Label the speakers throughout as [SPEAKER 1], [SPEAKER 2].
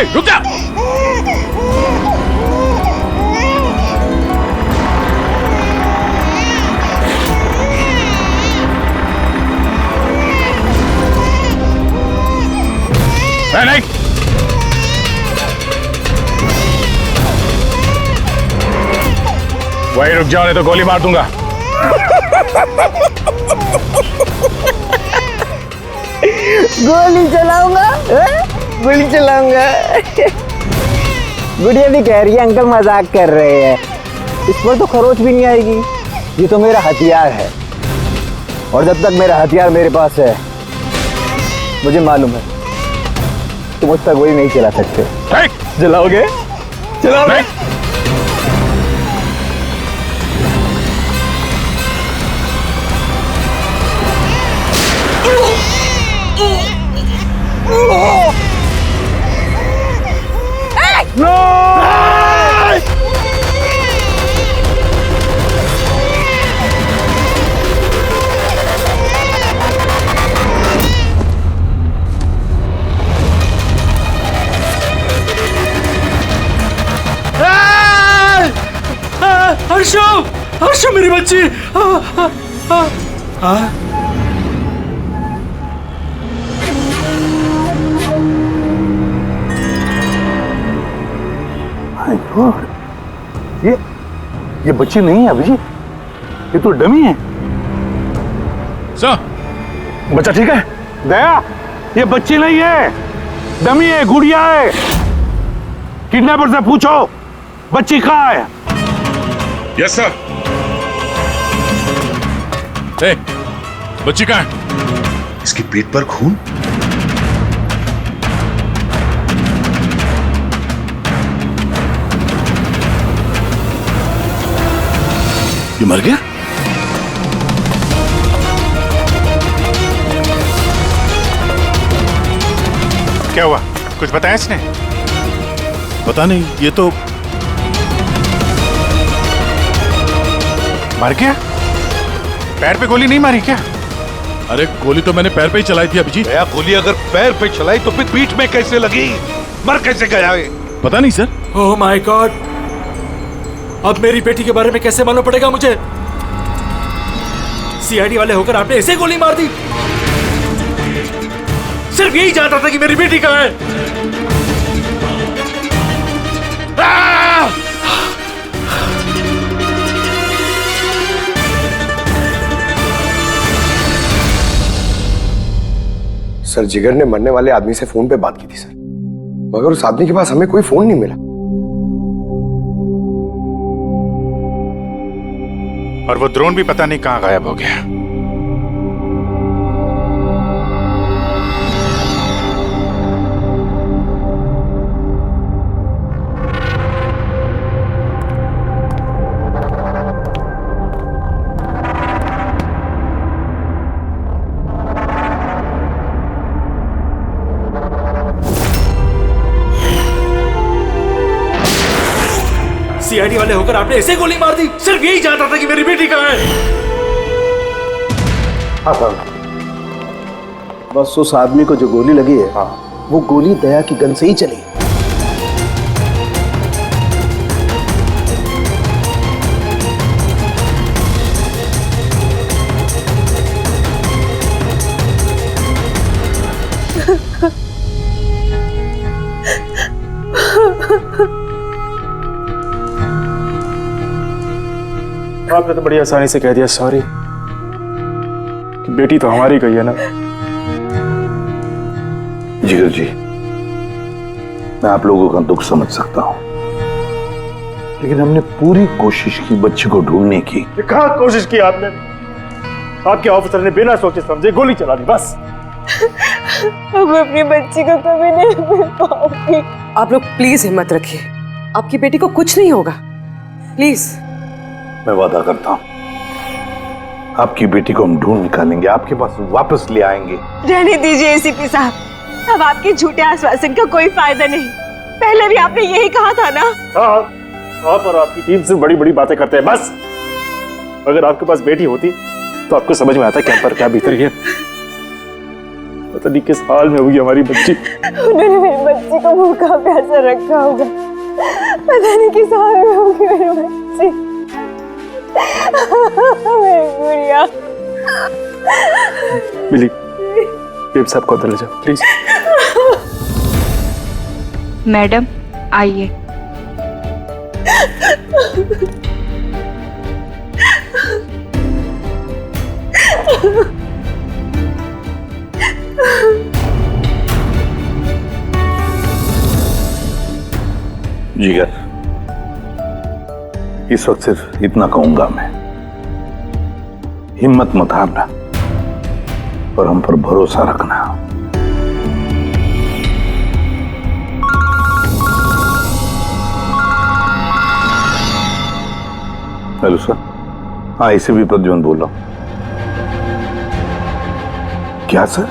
[SPEAKER 1] रुक जा। नहीं, वही रुक जाओ, नहीं तो गोली मार दूंगा।
[SPEAKER 2] गोली चलाऊंगा, गोली चलाऊंगा। गुड़िया भी कह रही है अंकल मजाक कर रहे हैं, इस पर तो खरोच भी नहीं आएगी। ये तो मेरा हथियार है, और जब तक मेरा हथियार मेरे पास है, मुझे मालूम है तुम मुझ पर गोली नहीं चला सकते। चलाओगे? चलाओगे?
[SPEAKER 3] हर्षो, हर्षो मेरी बच्ची।
[SPEAKER 4] ये बच्ची नहीं है अभिजीत, ये तो डमी है।
[SPEAKER 1] सर,
[SPEAKER 4] बच्चा ठीक है? दया, ये बच्ची नहीं है, डमी है, गुड़िया है। किडनैपर से पूछो बच्ची कहाँ है।
[SPEAKER 1] Yes sir. बच्ची कहाँ है?
[SPEAKER 5] इसके पेट पर खून।
[SPEAKER 1] ये मर गया?
[SPEAKER 6] क्या हुआ? कुछ बताया इसने?
[SPEAKER 1] पता नहीं, ये तो
[SPEAKER 6] मर गया? पैर पे गोली नहीं मारी क्या?
[SPEAKER 1] अरे गोली तो मैंने पैर पे ही चलाई थी अभिजीत।
[SPEAKER 5] दया, गोली अगर पैर पे चलाई तो फिर पीठ में कैसे लगी? मर कैसे गया है?
[SPEAKER 1] पता नहीं सर।
[SPEAKER 3] ओह माय गॉड, अब मेरी बेटी के बारे में कैसे मालूम पड़ेगा मुझे? सीआईडी वाले होकर आपने ऐसे गोली मार दी? सिर्फ यही जानता था कि मेरी बेटी कहाँ है।
[SPEAKER 7] सर, जिगर ने मरने वाले आदमी से फोन पे बात की थी सर, मगर उस आदमी के पास हमें कोई फोन नहीं मिला।
[SPEAKER 6] और वो ड्रोन भी पता नहीं कहां गायब हो गया।
[SPEAKER 3] सीआईडी वाले होकर आपने ऐसे गोली मार दी? सिर्फ यही जानता था कि मेरी बेटी कहाँ है।
[SPEAKER 8] बस उस आदमी को जो गोली लगी है, वो गोली दया की गन से ही चली।
[SPEAKER 3] आपने तो बड़ी आसानी से कह दिया सॉरी। बेटी तो हमारी गई है ना।
[SPEAKER 4] जिगर जी, मैं आप लोगों का दुख समझ सकता हूं, लेकिन हमने पूरी कोशिश की बच्चे को ढूंढने की।
[SPEAKER 3] कहाँ कोशिश की आपने? आपके ऑफिसर ने बिना सोचे समझे गोली चला दी, बस।
[SPEAKER 9] अब अपनी बच्ची को कभी नहीं मिल पाऊंगी। आप लोग प्लीज हिम्मत रखिए, आपकी बेटी को कुछ नहीं होगा, प्लीज।
[SPEAKER 4] मैं वादा करता हूं, आपकी बेटी को हम ढूंढ निकालेंगे, आपके पास वापस ले आएंगे।
[SPEAKER 9] रहने दीजिए एसीपी साहब, अब आपके झूठे आश्वासन का कोई फायदा नहीं। पहले भी आपने यही कहा था ना।
[SPEAKER 3] हाँ, आप और आपकी टीम से बड़ी बड़ी बातें करते हैं, बस। अगर आपके पास बेटी होती तो आपको समझ में आता क्या पर क्या भीतर है। पता नहीं किस हाल में होगी हमारी बच्ची।
[SPEAKER 10] उन्होंने मेरी बच्ची को भूखा प्यासा रखा होगा, पता नहीं किस हाल में होगी मेरी बच्ची। मेरी गुड़िया।
[SPEAKER 3] मिली, बेब साहब को अंदर ले जाओ प्लीज।
[SPEAKER 11] मैडम आइए।
[SPEAKER 4] जिगर, इस वक्त सिर्फ इतना कहूंगा मैं, हिम्मत मत हारना और हम पर भरोसा रखना। Hello sir. हाँ, इसे भी प्रद्युम्न बोल रहा हूं। क्या सर?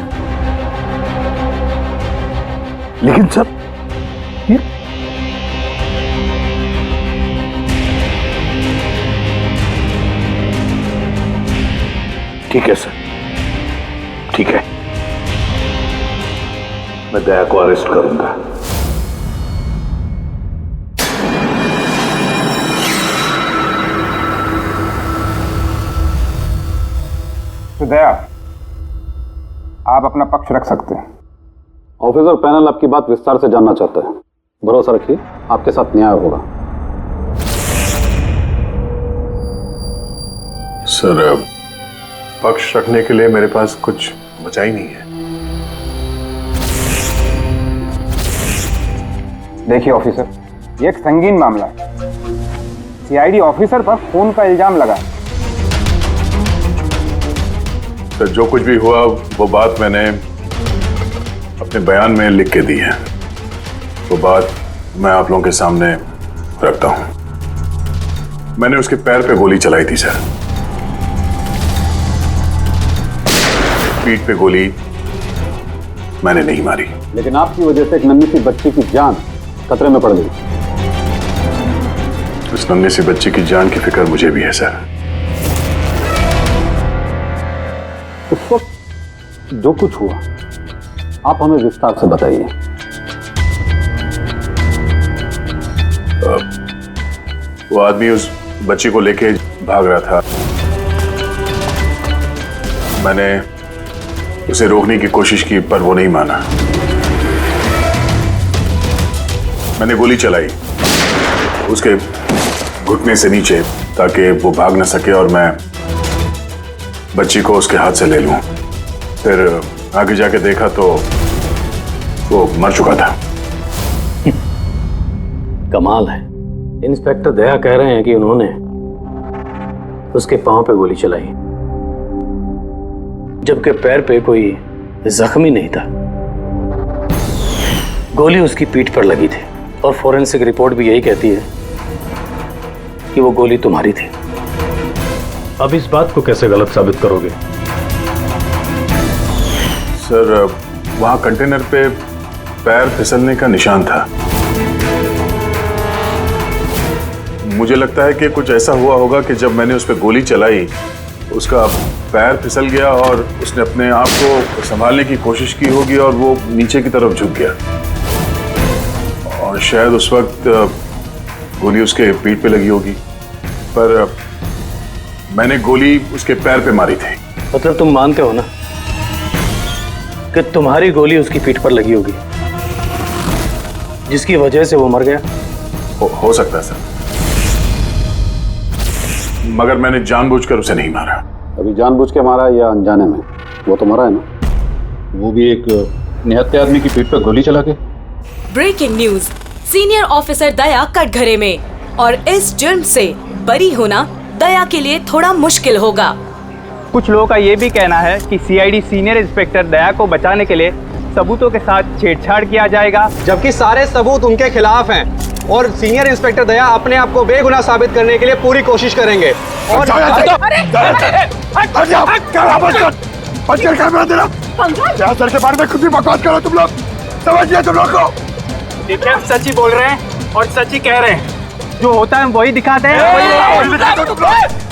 [SPEAKER 4] लेकिन सर ये ठीक है सर, ठीक है, मैं दया को अरेस्ट करूंगा।
[SPEAKER 2] तो दया, आप अपना पक्ष रख सकते हैं।
[SPEAKER 12] ऑफिसर पैनल आपकी बात विस्तार से जानना चाहता है। भरोसा रखिए, आपके साथ न्याय होगा।
[SPEAKER 7] सर, पक्ष रखने के लिए मेरे पास कुछ बचा ही नहीं है।
[SPEAKER 2] देखिए ऑफिसर, ये एक संगीन मामला है। सीआईडी ऑफिसर पर खून का इल्जाम लगा है।
[SPEAKER 7] सर, जो कुछ भी हुआ वो बात मैंने अपने बयान में लिख के दी है। वो बात मैं आप लोगों के सामने रखता हूं। मैंने उसके पैर पे गोली चलाई थी सर। पीठ पे गोली मैंने नहीं मारी।
[SPEAKER 12] लेकिन आपकी वजह से एक नन्ही सी बच्ची की जान खतरे में पड़ गई।
[SPEAKER 7] उस नन्ही सी बच्ची की जान की फिक्र मुझे भी है सर।
[SPEAKER 12] उस वक्त जो कुछ हुआ आप हमें विस्तार से बताइए।
[SPEAKER 7] वो आदमी उस बच्ची को लेके भाग रहा था। मैंने उसे रोकने की कोशिश की पर वो नहीं माना। मैंने गोली चलाई उसके घुटने से नीचे ताकि वो भाग न सके और मैं बच्ची को उसके हाथ से ले लूं। फिर आगे जाके देखा तो वो मर चुका था।
[SPEAKER 12] कमाल है। इंस्पेक्टर दया कह रहे हैं कि उन्होंने उसके पांव पे गोली चलाई, जबकि पैर पे कोई जख्मी नहीं था। गोली उसकी पीठ पर लगी थी और फोरेंसिक रिपोर्ट भी यही कहती है कि वो गोली तुम्हारी थी। अब इस बात को कैसे गलत साबित करोगे?
[SPEAKER 7] सर, वहां कंटेनर पे पैर फिसलने का निशान था। मुझे लगता है कि कुछ ऐसा हुआ होगा कि जब मैंने उस पर गोली चलाई उसका पैर फिसल गया और उसने अपने आप को संभालने की कोशिश की होगी और वो नीचे की तरफ झुक गया और शायद उस वक्त गोली उसके पीठ पे लगी होगी। पर मैंने गोली उसके पैर पे मारी थी।
[SPEAKER 12] मतलब तुम मानते हो ना कि तुम्हारी गोली उसकी पीठ पर लगी होगी जिसकी वजह से वो मर गया?
[SPEAKER 7] हो सकता है सर, मगर मैंने जानबूझकर उसे नहीं मारा।
[SPEAKER 12] अभी जानबूझ के मारा या अनजाने में? वो तो मरा है ना, वो भी एक निहत्थे आदमी की पीठ पर गोली चला के।
[SPEAKER 13] ब्रेकिंग न्यूज, सीनियर ऑफिसर दया कटघरे में, और इस जुर्म से बरी होना दया के लिए थोड़ा मुश्किल होगा।
[SPEAKER 2] कुछ लोगों का ये भी कहना है कि सीआईडी सीनियर इंस्पेक्टर दया को बचाने के लिए सबूतों के साथ छेड़छाड़ किया जाएगा,
[SPEAKER 14] जबकि सारे सबूत उनके खिलाफ हैं और सीनियर इंस्पेक्टर दया अपने आप को बेगुनाह साबित करने के लिए पूरी कोशिश करेंगे। और
[SPEAKER 3] सर के बारे में खुद भी बकवास करो तुम लोग, समझिए तुम लोग को।
[SPEAKER 2] देखिए, हम सच ही बोल रहे हैं और सच ही कह रहे हैं। जो होता है वही दिखाते हैं।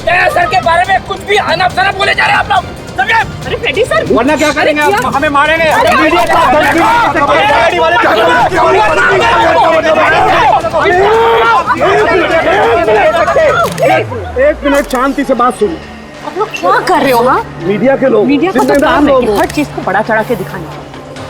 [SPEAKER 14] दया सर के बारे में कुछ भी अनाप शनाप बोले जा रहे हैं आप लोग।
[SPEAKER 10] अरे फ्रेडी सर,
[SPEAKER 14] वरना क्या करेंगे आप? हमें मारेंगे।
[SPEAKER 8] एक मिनट शांति से बात सुनो।
[SPEAKER 10] आप लोग क्या कर रहे हो? हाँ,
[SPEAKER 8] मीडिया के लोग,
[SPEAKER 10] मीडिया का तो
[SPEAKER 8] जिम्मेदार
[SPEAKER 10] काम है
[SPEAKER 8] लोग
[SPEAKER 10] कि
[SPEAKER 8] हो।
[SPEAKER 10] हर चीज को बड़ा चढ़ा के दिखाना।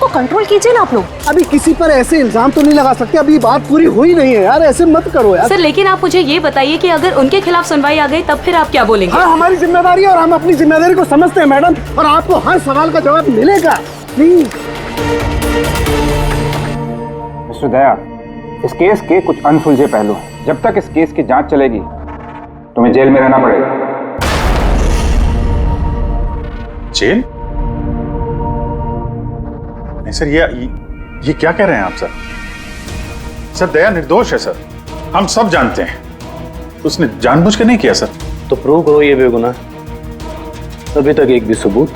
[SPEAKER 10] तो कंट्रोल कीजिए ना आप लोग।
[SPEAKER 8] अभी किसी पर ऐसे इल्जाम तो नहीं लगा सकते, अभी बात पूरी हुई नहीं है यार, ऐसे मत करो यार।
[SPEAKER 13] सर लेकिन आप मुझे ये बताइए कि अगर उनके खिलाफ सुनवाई आ गई तब फिर आप क्या बोलेंगे?
[SPEAKER 8] हाँ, हमारी जिम्मेदारी है और हम अपनी जिम्मेदारी को समझते हैं मैडम, और आपको हर सवाल का जवाब मिलेगा। प्लीज
[SPEAKER 15] मिस्टर दया, इस केस के कुछ अनसुलझे पहलू हैं। जब तक इस केस की जांच चलेगी तुम्हें जेल में रहना पड़ेगा।
[SPEAKER 6] जेल? नहीं सर, ये क्या कह रहे हैं आप सर? सर दया निर्दोष है सर, हम सब जानते हैं। उसने जानबूझ के नहीं किया सर।
[SPEAKER 12] तो प्रूव करो ये बेगुनाह। अभी तक एक भी सबूत,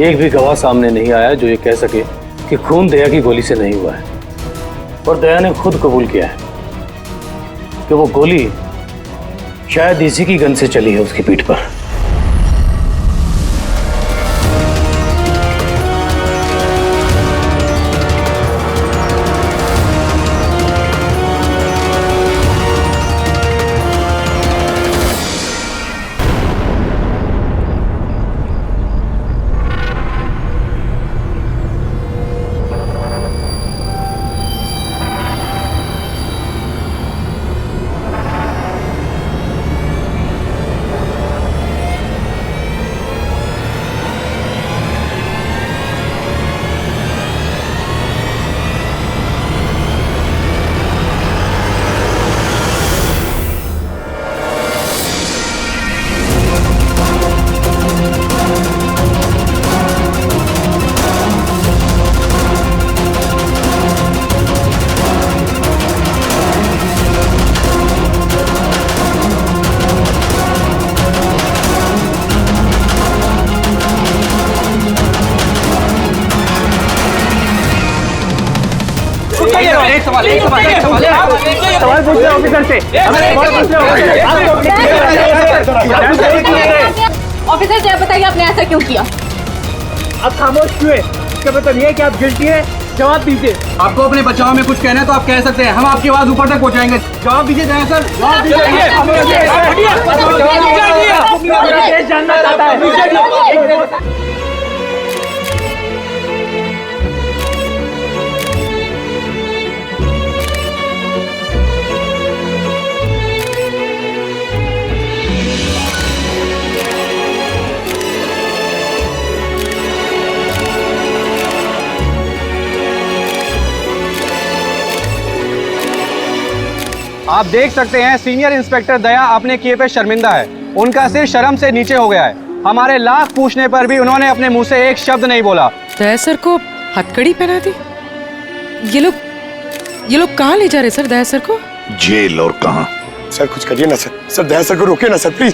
[SPEAKER 12] एक भी गवाह सामने नहीं आया जो ये कह सके कि खून दया की गोली से नहीं हुआ है। और दया ने खुद कबूल किया है कि वो गोली शायद इसी की गन से चली है उसकी पीठ पर।
[SPEAKER 14] सवाल पूछ रहे ऑफिसर से।
[SPEAKER 10] ऑफिसर जी, आप बताइए आपने ऐसा क्यों किया?
[SPEAKER 14] आप खामोश क्यों है? इसका मतलब ये है कि आप गिल्टी है। जवाब दीजिए। आपको अपने बचाव में कुछ कहना है तो आप कह सकते हैं, हम आपकी आवाज ऊपर तक पहुंचाएंगे। जवाब दीजिए दया सर, जवाब दीजिए। जानना चाहता है। आप देख सकते हैं सीनियर इंस्पेक्टर दया अपने किए पे शर्मिंदा है। उनका सिर शर्म से नीचे हो गया है। हमारे लाख पूछने पर भी उन्होंने अपने मुंह से एक शब्द नहीं बोला।
[SPEAKER 9] दया सर को हथकड़ी पहना दी? ये लोग कहाँ ले जा रहे सर दया सर को?
[SPEAKER 16] जेल। और कहाँ?
[SPEAKER 17] सर कुछ करिए ना सर, सर दया सर को रोकिए ना सर प्लीज।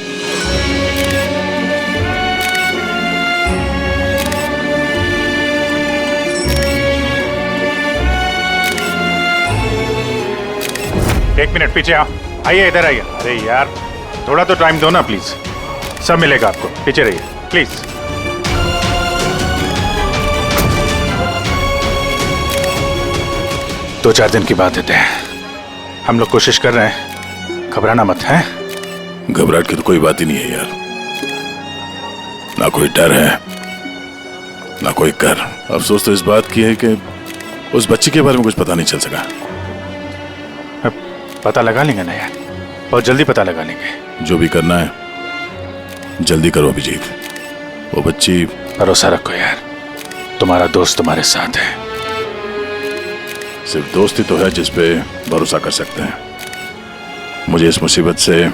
[SPEAKER 6] एक मिनट पीछे आओ, आइए इधर आइए। अरे यार थोड़ा तो टाइम दो ना प्लीज, सब मिलेगा आपको। पीछे रहिए प्लीज। दो चार दिन की बात है, हम लोग कोशिश कर रहे हैं, घबराना मत है।
[SPEAKER 1] घबराहट की तो कोई बात ही नहीं है यार, ना कोई डर है ना कोई कर। अफसोस तो इस बात की है कि उस बच्ची के बारे में कुछ पता नहीं चल सका।
[SPEAKER 6] पता लगा लेंगे ना यार, बहुत जल्दी पता लगा लेंगे।
[SPEAKER 1] जो भी करना है जल्दी करो अभिजीत। वो बच्ची,
[SPEAKER 6] भरोसा रखो यार, तुम्हारा दोस्त तुम्हारे साथ है।
[SPEAKER 1] सिर्फ दोस्त ही तो है जिस पे भरोसा कर सकते हैं। मुझे इस मुसीबत से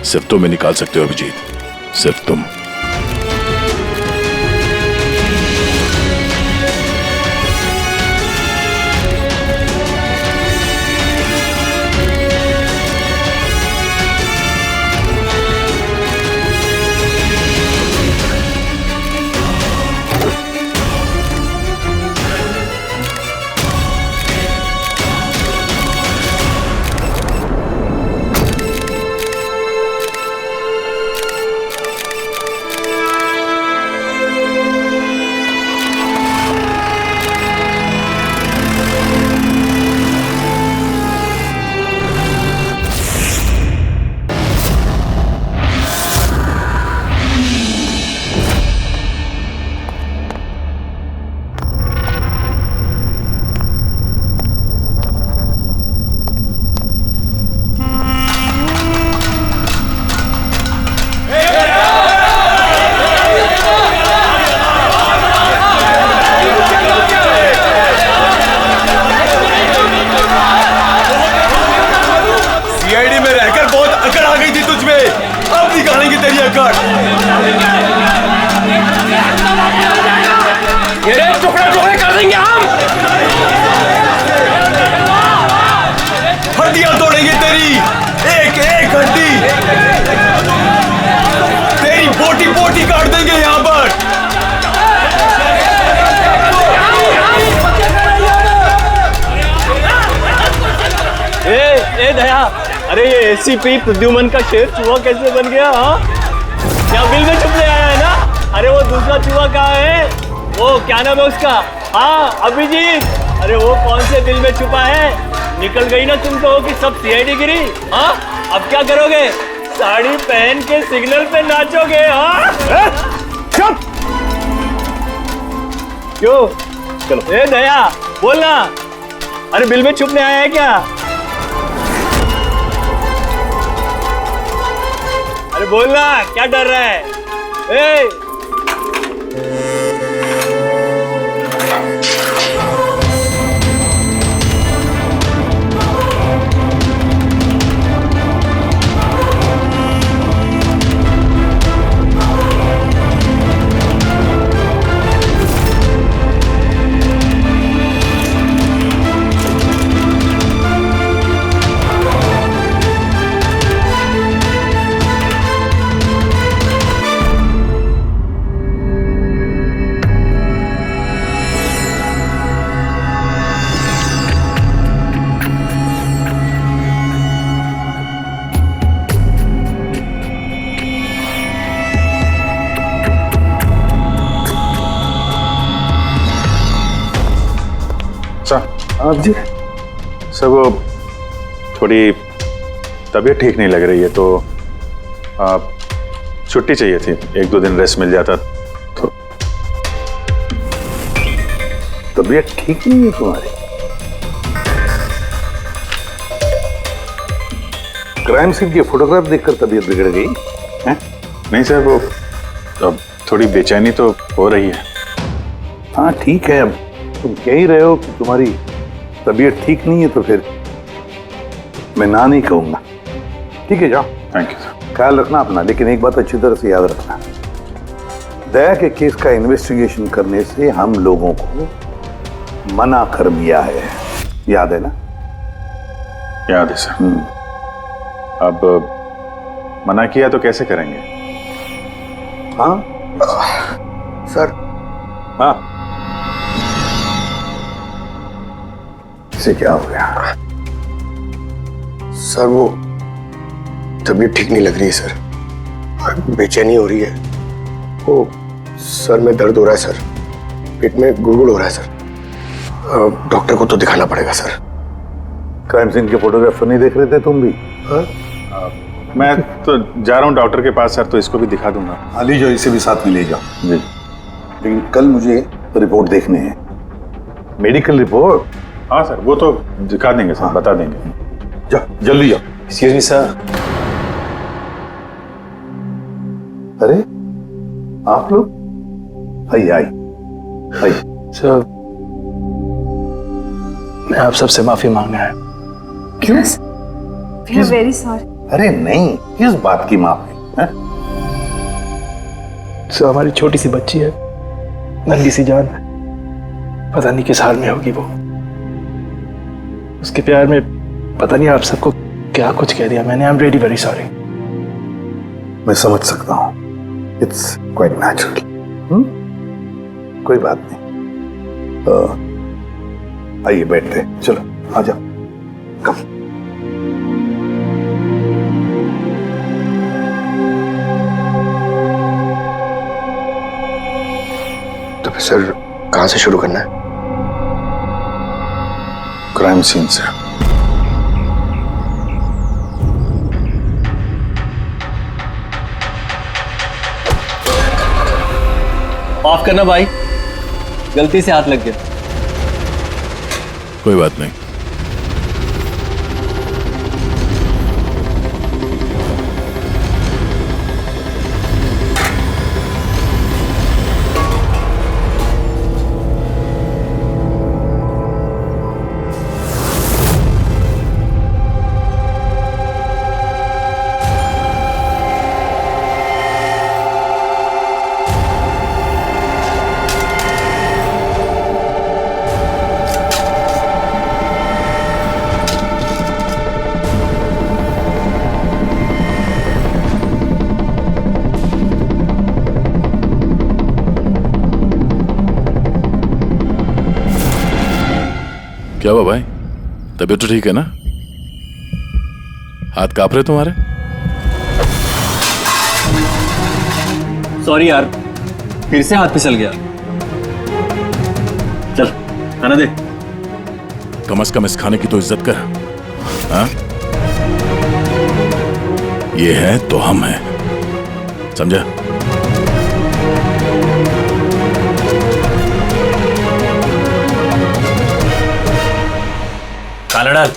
[SPEAKER 1] सिर्फ तुम ही निकाल सकते हो अभिजीत, सिर्फ तुम।
[SPEAKER 16] एसीपी प्रद्युमन का शेर चूहा कैसे बन गया? हाँ, क्या बिल में छुपने आया है ना? अरे वो दूसरा चूहा कहाँ है? वो क्या नाम है उसका? हाँ, अभिजीत। अरे वो कौन से बिल में छुपा है? निकल गई ना तुम तो कि सब सीआईडी गिरी। हाँ, अब क्या करोगे? साड़ी पहन के सिग्नल पे नाचोगे? हाँ, चुप। क्यों? चलो, ए दया, बोलना। अरे बिल में छुपने आया है क्या? अरे बोलना, क्या डर रहा है? ए!
[SPEAKER 6] आप जी सर, वो थोड़ी तबीयत ठीक नहीं लग रही है तो छुट्टी चाहिए थी। 1-2 दिन रेस्ट मिल जाता तो।
[SPEAKER 4] तबीयत ठीक नहीं है तुम्हारी? क्राइम सीन की फोटोग्राफ देखकर तबीयत बिगड़ गई है?
[SPEAKER 6] नहीं सर, वो अब थोड़ी बेचैनी तो हो रही है।
[SPEAKER 4] हाँ ठीक है, अब तुम कह ही रहे हो कि तुम्हारी तबीयत ठीक नहीं है तो फिर मैं ना नहीं कहूंगा। ठीक है, जाओ।
[SPEAKER 6] Thank you sir.
[SPEAKER 4] ख्याल रखना अपना, लेकिन एक बात अच्छी तरह से याद रखना, दया के केस का इन्वेस्टिगेशन करने से हम लोगों को मना कर दिया है, याद है ना?
[SPEAKER 6] याद है सर। अब मना किया तो कैसे करेंगे?
[SPEAKER 4] हाँ
[SPEAKER 17] सर।
[SPEAKER 4] हाँ, इसे क्या हो गया?
[SPEAKER 17] सर वो तबीयत ठीक नहीं लग रही है सर, बेचैनी हो रही है। वो सर में दर्द हो रहा है सर, पेट में गुड़गुड़ हो रहा है सर। डॉक्टर को तो दिखाना पड़ेगा सर।
[SPEAKER 4] क्राइम सीन के फोटोग्राफ नहीं देख रहे थे तुम भी?
[SPEAKER 17] हाँ?
[SPEAKER 6] मैं तो जा रहा हूँ डॉक्टर के पास सर, तो इसको भी दिखा दूंगा।
[SPEAKER 4] हाँ, ले जाओ, इसे भी साथ में ले जाओ जी। लेकिन कल मुझे रिपोर्ट देखने हैं। Medical report?
[SPEAKER 6] हाँ सर, वो तो दिखा देंगे सर। हाँ। बता देंगे।
[SPEAKER 4] जाओ जल्दी जाओ।
[SPEAKER 12] Excuse me sir.
[SPEAKER 4] अरे आप लोग? आइए आइए आइए।
[SPEAKER 12] सर, मैं आप सबसे माफी मांगना है।
[SPEAKER 4] क्यों?
[SPEAKER 10] We are very sorry.
[SPEAKER 4] अरे नहीं, किस बात की माफी है?
[SPEAKER 12] सर, हमारी छोटी सी बच्ची है, नन्ही सी जान, पता नहीं किस हाल में होगी वो। उसके प्यार में पता नहीं आप सबको क्या कुछ कह दिया मैंने। I am really very sorry.
[SPEAKER 4] मैं समझ सकता हूँ, इट्स क्वाइट नेचुरल। कोई बात नहीं। आइए बैठते, चलो आ जाओ। कम।
[SPEAKER 17] तो फिर सर कहाँ से शुरू करना है?
[SPEAKER 6] क्राइम सीन से।
[SPEAKER 16] माफ करना भाई, गलती से हाथ लग गया।
[SPEAKER 1] कोई बात नहीं। क्या हुआ भाई? तबीयत तो ठीक है ना? हाथ कांप रहे तुम्हारे?
[SPEAKER 16] सॉरी यार, फिर से हाथ फिसल गया। चल खाना दे।
[SPEAKER 1] कम से कम इस खाने की तो इज्जत कर। हाँ? ये है तो हम हैं, समझा?
[SPEAKER 16] खाना डाल।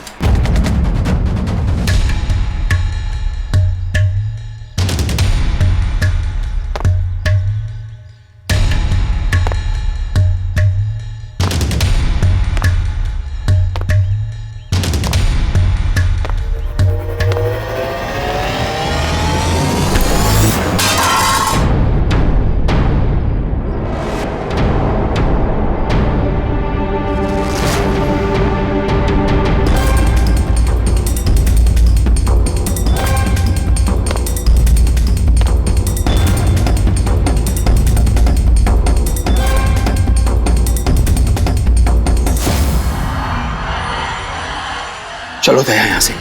[SPEAKER 17] चलो दया यहां से,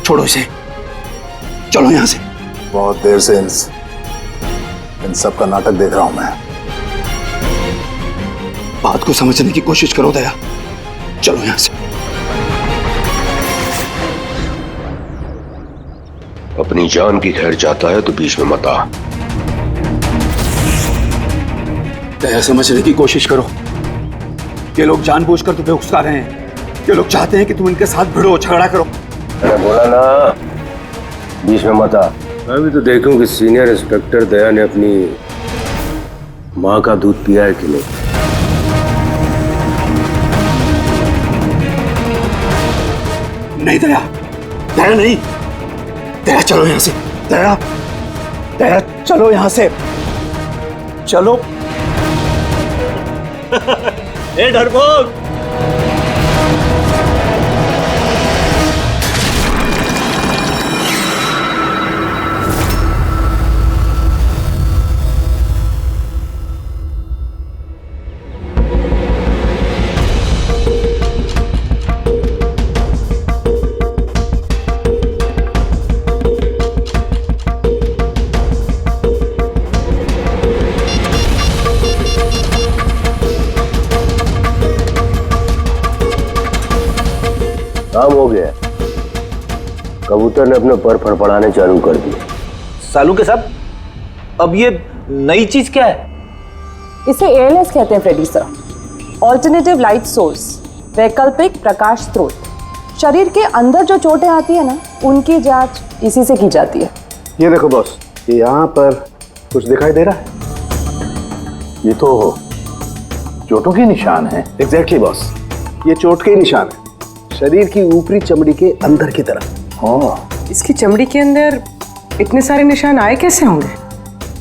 [SPEAKER 17] छोड़ो इसे, चलो यहां से।
[SPEAKER 4] बहुत देर से इन सब का नाटक देख रहा हूं मैं।
[SPEAKER 17] बात को समझने की कोशिश करो दया, चलो यहां से।
[SPEAKER 18] अपनी जान की खैर चाहता है तो बीच में मत आ।
[SPEAKER 17] दया समझने की कोशिश करो, ये लोग जानबूझकर तुम्हें उकसा रहे हैं। ये लोग चाहते हैं कि तुम इनके साथ भिड़ो, झगड़ा करो।
[SPEAKER 18] मैंने बोला ना बीच में मत आ। मैं भी तो देखूं कि सीनियर इंस्पेक्टर दया ने अपनी मां का दूध पिया है कि नहीं।
[SPEAKER 17] नहीं दया, दया नहीं, दया चलो यहां से, दया, दया चलो यहां से, चलो।
[SPEAKER 16] ए डरपोक,
[SPEAKER 18] काम हो गया। कबूतर ने अपने पर फड़फड़ाने चालू कर दिए।
[SPEAKER 16] सालू के साहब, अब ये नई चीज क्या है?
[SPEAKER 10] इसे ALS कहते हैं Freddie sir, alternative light source, वैकल्पिक प्रकाश स्रोत। शरीर के अंदर जो चोटें आती है ना, उनकी जांच इसी से की जाती है।
[SPEAKER 4] ये देखो बॉस, ये यहाँ पर कुछ दिखाई दे रहा है? ये तो चोटों के निशान है।
[SPEAKER 8] एग्जैक्टली बॉस, ये चोट के निशान है, शरीर की ऊपरी चमड़ी के अंदर की तरफ।
[SPEAKER 4] हाँ,
[SPEAKER 9] इसकी चमड़ी के अंदर इतने सारे निशान आए कैसे होंगे?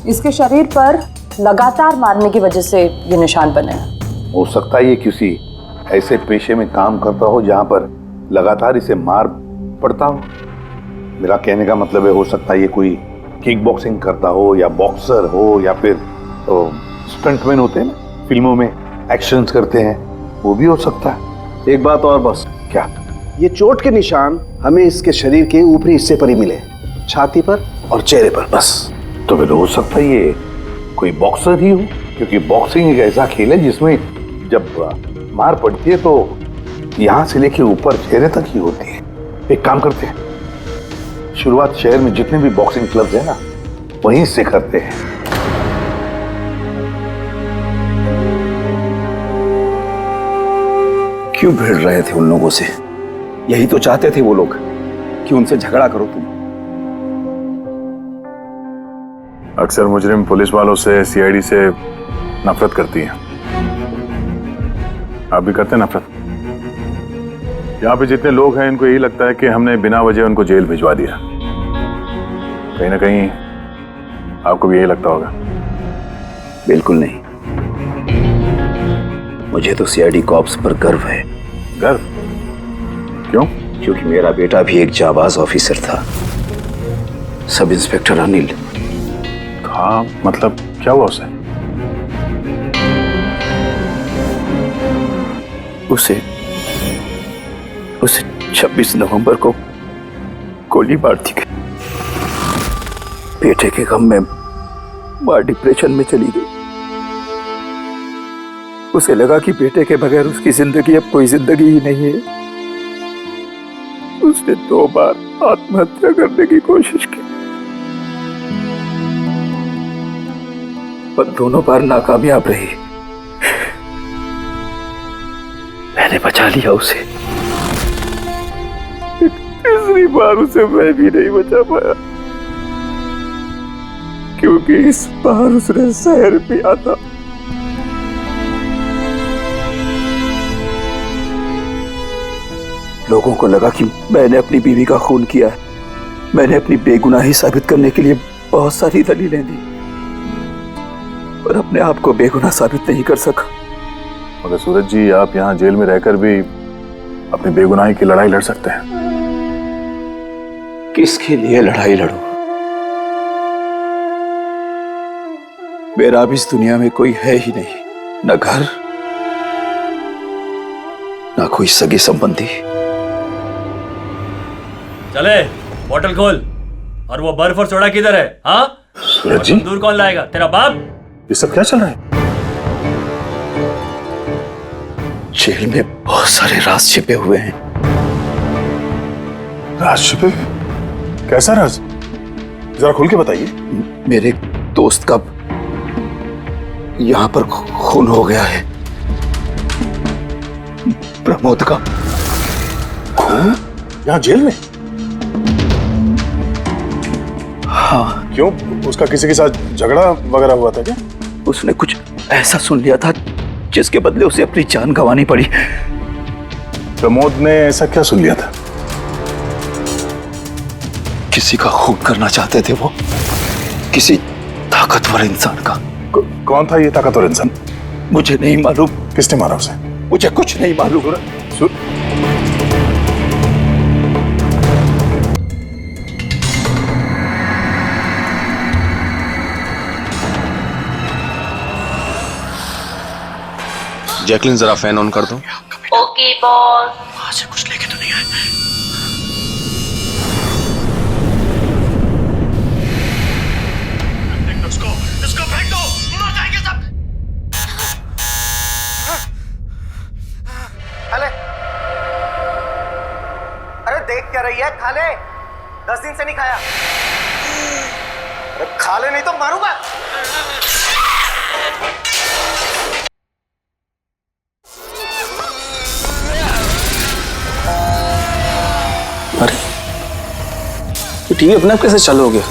[SPEAKER 10] इसके शरीर पर लगातार मारने की वजह से ये निशान बने हैं।
[SPEAKER 4] हो सकता है ये किसी ऐसे पेशे में काम करता हो जहां पर लगातार इसे मार पड़ता हो। मेरा कहने का मतलब है, हो सकता है ये कोई किक बॉक्सिंग करता हो, या बॉक्सर हो, या फिर स्टंटमैन होते हैं ना फिल्मों में एक्शंस करते हैं, वो भी हो सकता है।
[SPEAKER 8] एक बात और बॉस,
[SPEAKER 4] क्या?
[SPEAKER 8] ये चोट के निशान हमें इसके शरीर के ऊपरी हिस्से पर ही मिले, छाती पर और चेहरे पर बस।
[SPEAKER 4] तो फिर हो सकता है ये कोई बॉक्सर ही हो, क्योंकि बॉक्सिंग एक ऐसा खेल है जिसमें जब मार पड़ती है तो यहाँ से लेके ऊपर चेहरे तक ही होती है। एक काम करते हैं, शुरुआत शहर में जितने भी बॉक्सिंग क्लब्स हैं ना, वहीं से करते हैं।
[SPEAKER 17] क्यों भिड़ रहे थे उन लोगों से? यही तो चाहते थे वो लोग कि उनसे झगड़ा करो तुम।
[SPEAKER 7] अक्सर मुजरिम पुलिस वालों से, CID से नफरत करती हैं। आप भी करते हैं नफरत? यहाँ पे जितने लोग हैं, इनको यही लगता है कि हमने बिना वजह उनको जेल भिजवा दिया। कहीं ना कहीं आपको भी यही लगता होगा।
[SPEAKER 17] बिल्कुल नहीं, मुझे तो CID कॉप्स पर गर्व है।
[SPEAKER 7] गर्व? क्यों?
[SPEAKER 17] क्योंकि मेरा बेटा भी एक जाबाज ऑफिसर था, सब इंस्पेक्टर अनिल।
[SPEAKER 7] हाँ, मतलब क्या हुआ उसे?
[SPEAKER 17] उसे 26 नवंबर को
[SPEAKER 2] गोली मार दी गई। बेटे के गम में मां डिप्रेशन में चली गई। उसे लगा कि बेटे के बगैर उसकी जिंदगी अब कोई जिंदगी ही नहीं है। उसने 2 बार आत्महत्या करने की कोशिश की, पर दोनों बार नाकामयाब रही। मैंने बचा लिया उसे। तीसरी बार उसे मैं भी नहीं बचा पाया, क्योंकि इस बार उसने जहर पिया था। लोगों को लगा कि मैंने अपनी बीवी का खून किया है। मैंने अपनी बेगुनाही साबित करने के लिए बहुत सारी दलीलें दी, पर अपने आप को बेगुनाह साबित नहीं कर सका।
[SPEAKER 7] मगर सूरज जी, आप यहाँ जेल में रहकर भी अपनी बेगुनाही की लड़ाई लड़ सकते हैं।
[SPEAKER 2] किसके लिए लड़ाई लड़ूं? मेरा अब इस दुनिया में कोई है ही नहीं, न घर, न कोई सगी संबंधी।
[SPEAKER 16] चले, बोतल खोल। और वो बर्फ और सोडा किधर है? हाँ
[SPEAKER 7] सूरज जी,
[SPEAKER 16] दूर कौन लाएगा? तेरा बाप?
[SPEAKER 7] ये सब क्या चल रहा है?
[SPEAKER 2] जेल में बहुत सारे राज छिपे हुए हैं।
[SPEAKER 7] राज छिपे? कैसा राज? जरा खुल के बताइए।
[SPEAKER 2] मेरे दोस्त का यहां पर खून हो गया है। प्रमोद का
[SPEAKER 7] खून? यहाँ जेल में?
[SPEAKER 2] हाँ।
[SPEAKER 7] क्यों? उसका किसी के साथ झगड़ा वगैरह हुआ था क्या?
[SPEAKER 2] उसने कुछ ऐसा सुन लिया था जिसके बदले उसे अपनी जान गंवानी पड़ी।
[SPEAKER 7] प्रमोद ने ऐसा क्या सुन लिया था?
[SPEAKER 2] किसी का खून करना चाहते थे वो, किसी ताकतवर इंसान का।
[SPEAKER 7] कौन था ये ताकतवर इंसान?
[SPEAKER 2] मुझे नहीं मालूम।
[SPEAKER 7] किसने मारा उसे?
[SPEAKER 2] मुझे कुछ नहीं मालूम।
[SPEAKER 19] जैकलिन, जरा फैन ऑन कर दो।
[SPEAKER 13] Okay boss.
[SPEAKER 2] वहां से कुछ लेके तो नहीं आए?
[SPEAKER 8] इसको फेंक दो, मर जाएंगे सब। अरे अरे देख क्या रही है? खा ले, 10 दिन से नहीं खाया। अरे खा ले, नहीं तो मारूंगा।
[SPEAKER 2] अरे तो टीवी अपने आप कैसे चालू हो गया?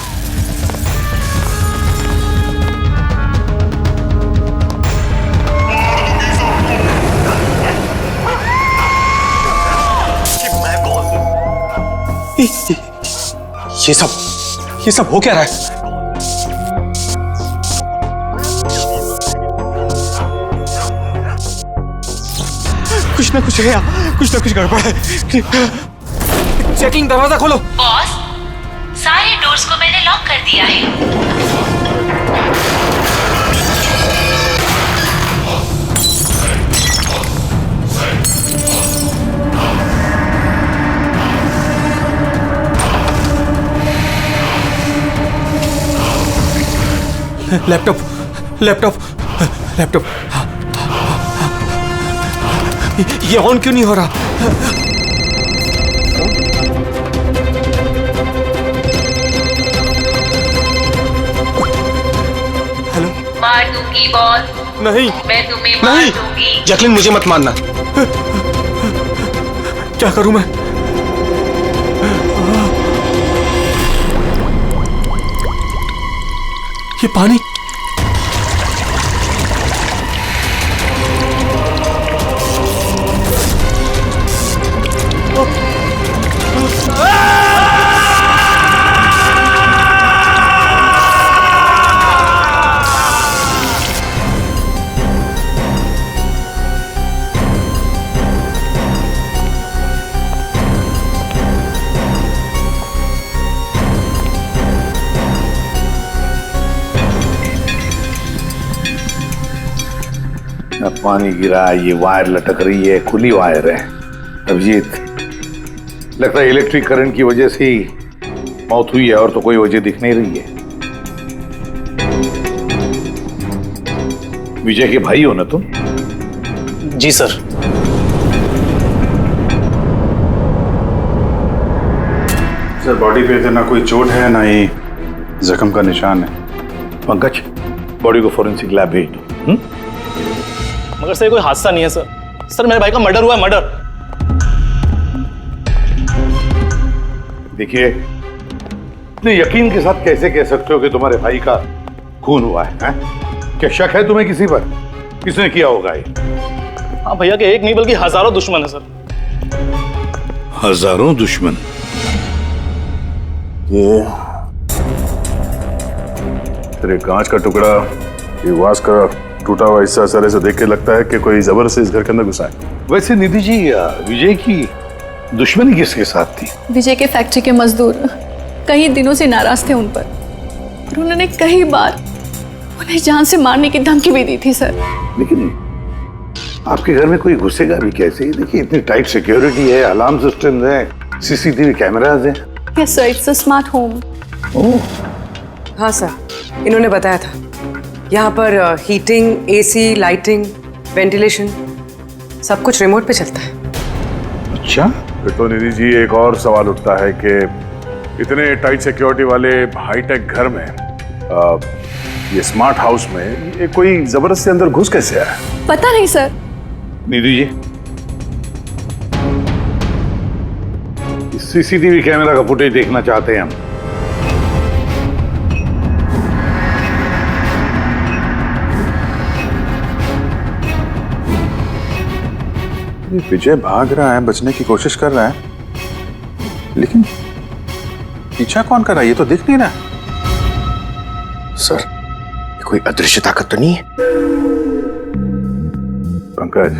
[SPEAKER 14] ये सब हो क्या रहा है? कुछ ना कुछ है यहाँ, कुछ ना कुछ गड़बड़ है। चेकिंग, दरवाजा खोलो।
[SPEAKER 13] बॉस, सारे डोर्स को मैंने लॉक कर दिया है।
[SPEAKER 14] लैपटॉप लैपटॉप लैपटॉप, ये ऑन क्यों नहीं हो रहा? हेलो।
[SPEAKER 13] मार दूंगी बॉस।
[SPEAKER 14] नहीं,
[SPEAKER 13] मैं तुम्हें मार दूंगी।
[SPEAKER 14] जैकलिन, मुझे मत मारना। क्या करूं मैं? ये पानी।
[SPEAKER 4] पानी गिरा, ये वायर लटक रही है, खुली वायर है। अभिजीत, लगता है इलेक्ट्रिक करंट की वजह से ही मौत हुई है और तो कोई वजह दिख नहीं रही है। विजय के भाई हो ना तुम?
[SPEAKER 16] जी सर।
[SPEAKER 6] सर बॉडी पे तो ना कोई चोट है ना ही जख्म का निशान है।
[SPEAKER 4] पंकज, बॉडी को फोरेंसिक लैब भेज दो।
[SPEAKER 16] मगर सर कोई हादसा नहीं है सर। सर मेरे भाई का मर्डर हुआ है, मर्डर।
[SPEAKER 4] देखिए, इतने यकीन के साथ कैसे कह सकते हो कि तुम्हारे भाई का खून हुआ है? क्या शक है तुम्हें किसी पर? किसने किया होगा ये?
[SPEAKER 16] हाँ भैया के एक नहीं बल्कि हजारों दुश्मन है सर।
[SPEAKER 4] हजारों दुश्मन?
[SPEAKER 7] ये तेरे कांच का टुकड़ा, ये वास का टूटा हुआ हिस्सा सर ऐसे देख के लगता है कि कोई जबरदस्ती इस घर के अंदर घुसा है।
[SPEAKER 4] वैसे निधि जी, विजय की दुश्मनी किसके साथ थी?
[SPEAKER 20] विजय के फैक्ट्री के मजदूर कई दिनों से नाराज थे उन पर और उन्होंने कई बार उन्हें जान से मारने की धमकी भी दी थी सर।
[SPEAKER 4] लेकिन आपके घर में कोई घुसेगा भी कैसे? देखिए, इतनी टाइट सिक्योरिटी है, अलार्म सिस्टम है, सीसीटीवी कैमराज हैं।
[SPEAKER 20] Yes sir, it's a smart home.
[SPEAKER 9] हाँ सर, इन्होंने बताया था यहाँ पर हीटिंग, एसी, लाइटिंग, वेंटिलेशन सब कुछ रिमोट पे चलता है।
[SPEAKER 6] अच्छा,
[SPEAKER 7] फिर तो निधि जी एक और सवाल उठता है कि इतने टाइट सिक्योरिटी वाले हाईटेक घर में, ये स्मार्ट हाउस में, ये कोई जबरदस्ती अंदर घुस कैसे आया?
[SPEAKER 20] पता नहीं sir.
[SPEAKER 4] Nidhi ji, CCTV camera का फुटेज देखना चाहते हैं हम।
[SPEAKER 6] विजय भाग रहा है, बचने की कोशिश कर रहा है, लेकिन पीछा कौन कर रहा है? ये तो दिख नहीं रहा।
[SPEAKER 17] सर, ये कोई अदृश्य ताकत तो नहीं है?
[SPEAKER 7] पंकज,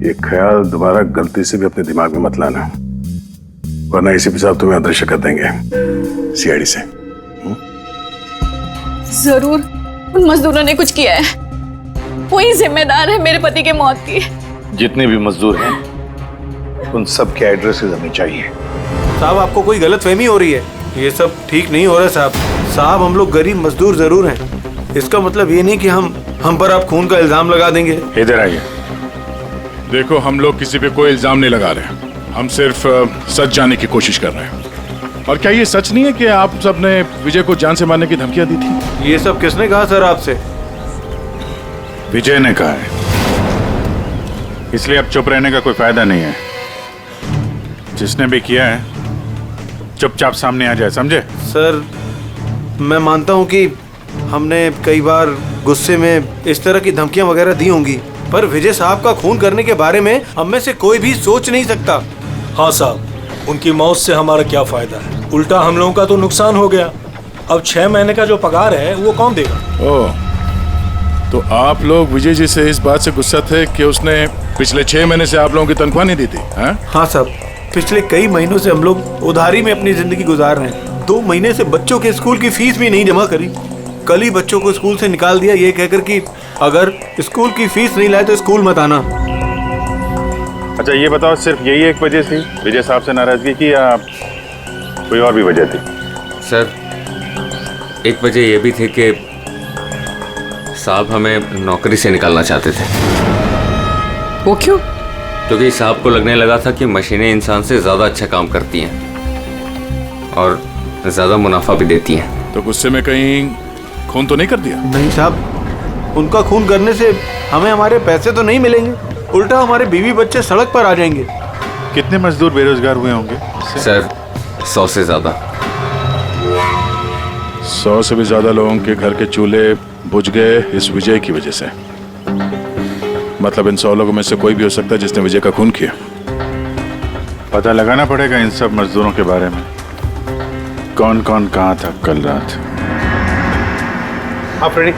[SPEAKER 7] ये ख्याल दोबारा गलती से भी अपने दिमाग में मत लाना, वरना एसीपी साहब तुम्हें अदृश्य कर देंगे सीआईडी से।
[SPEAKER 20] जरूर उन मजदूरों ने कुछ किया है। वही जिम्मेदार है मेरे पति के मौत की।
[SPEAKER 4] जितने भी मजदूर हैं, उन सब के एड्रेसेस हमें चाहिए।
[SPEAKER 14] साहब, आपको कोई गलतफहमी हो रही है। ये सब ठीक नहीं हो रहा साहब। साहब, हम लोग गरीब मजदूर जरूर हैं। इसका मतलब ये नहीं कि हम पर आप खून का इल्जाम लगा देंगे।
[SPEAKER 6] इधर आइए।
[SPEAKER 1] देखो, हम लोग किसी पे कोई इल्जाम नहीं लगा रहे, हम सिर्फ सच जानने की कोशिश कर रहे हैं। और क्या ये सच नहीं है कि आप सबने विजय को जान से मारने की धमकियां दी थी?
[SPEAKER 14] ये सब किसने कहा सर आपसे?
[SPEAKER 6] विजय ने कहा है, इसलिए अब चुप रहने का कोई फायदा नहीं है। जिसने भी किया है चुपचाप सामने आ जाए, समझे?
[SPEAKER 14] सर, मैं मानता हूँ कि हमने कई बार गुस्से में इस तरह की धमकियां वगैरह दी होंगी, पर विजय साहब का खून करने के बारे में हम में से कोई भी सोच नहीं सकता।
[SPEAKER 21] हाँ साहब, उनकी मौत से हमारा क्या फायदा है? उल्टा हम लोगों का तो नुकसान हो गया। अब 6 महीने का जो पगार है वो कौन देगा?
[SPEAKER 1] ओह, तो आप लोग विजय जी से इस बात से गुस्सा थे कि उसने पिछले 6 महीने से आप लोगों की तनख्वाह नहीं दी थी?
[SPEAKER 14] हाँ साहब, पिछले कई महीनों से हम लोग उधारी में अपनी जिंदगी गुजार रहे हैं। 2 महीने से बच्चों के स्कूल की फीस भी नहीं जमा करी। कल ही बच्चों को स्कूल से निकाल दिया ये कहकर कि अगर स्कूल की फीस नहीं लाए तो स्कूल मत आना।
[SPEAKER 6] अच्छा, ये बताओ, सिर्फ यही एक वजह थी विजय साहब से नाराजगी की, या कोई और भी वजह थी?
[SPEAKER 22] सर, एक वजह ये भी थी कि साहब हमें नौकरी से निकालना चाहते थे।
[SPEAKER 9] वो क्यों?
[SPEAKER 22] क्योंकि साहब को लगने लगा था कि मशीनें इंसान से ज़्यादा अच्छा काम करती हैं और ज़्यादा मुनाफा भी देती हैं।
[SPEAKER 1] तो गुस्से में कहीं खून तो नहीं कर दिया?
[SPEAKER 14] नहीं साहब, उनका खून करने से हमें हमारे पैसे तो नहीं मिलेंगे, उल्टा हमारे बीवी बच्चे सड़क पर आ जाएंगे।
[SPEAKER 6] कितने मजदूर बेरोजगार हुए होंगे?
[SPEAKER 22] सर, 100 से ज़्यादा।
[SPEAKER 1] 100 से भी ज्यादा लोगों के घर के चूल्हे बुझ गए इस विजय की वजह से। मतलब इन 100 लोगों में से कोई भी हो सकता है जिसने विजय का खून किया।
[SPEAKER 6] पता लगाना पड़ेगा इन सब मजदूरों के बारे में, कौन कौन कहाँ था कल रात।
[SPEAKER 4] हाँ फ्रेडी,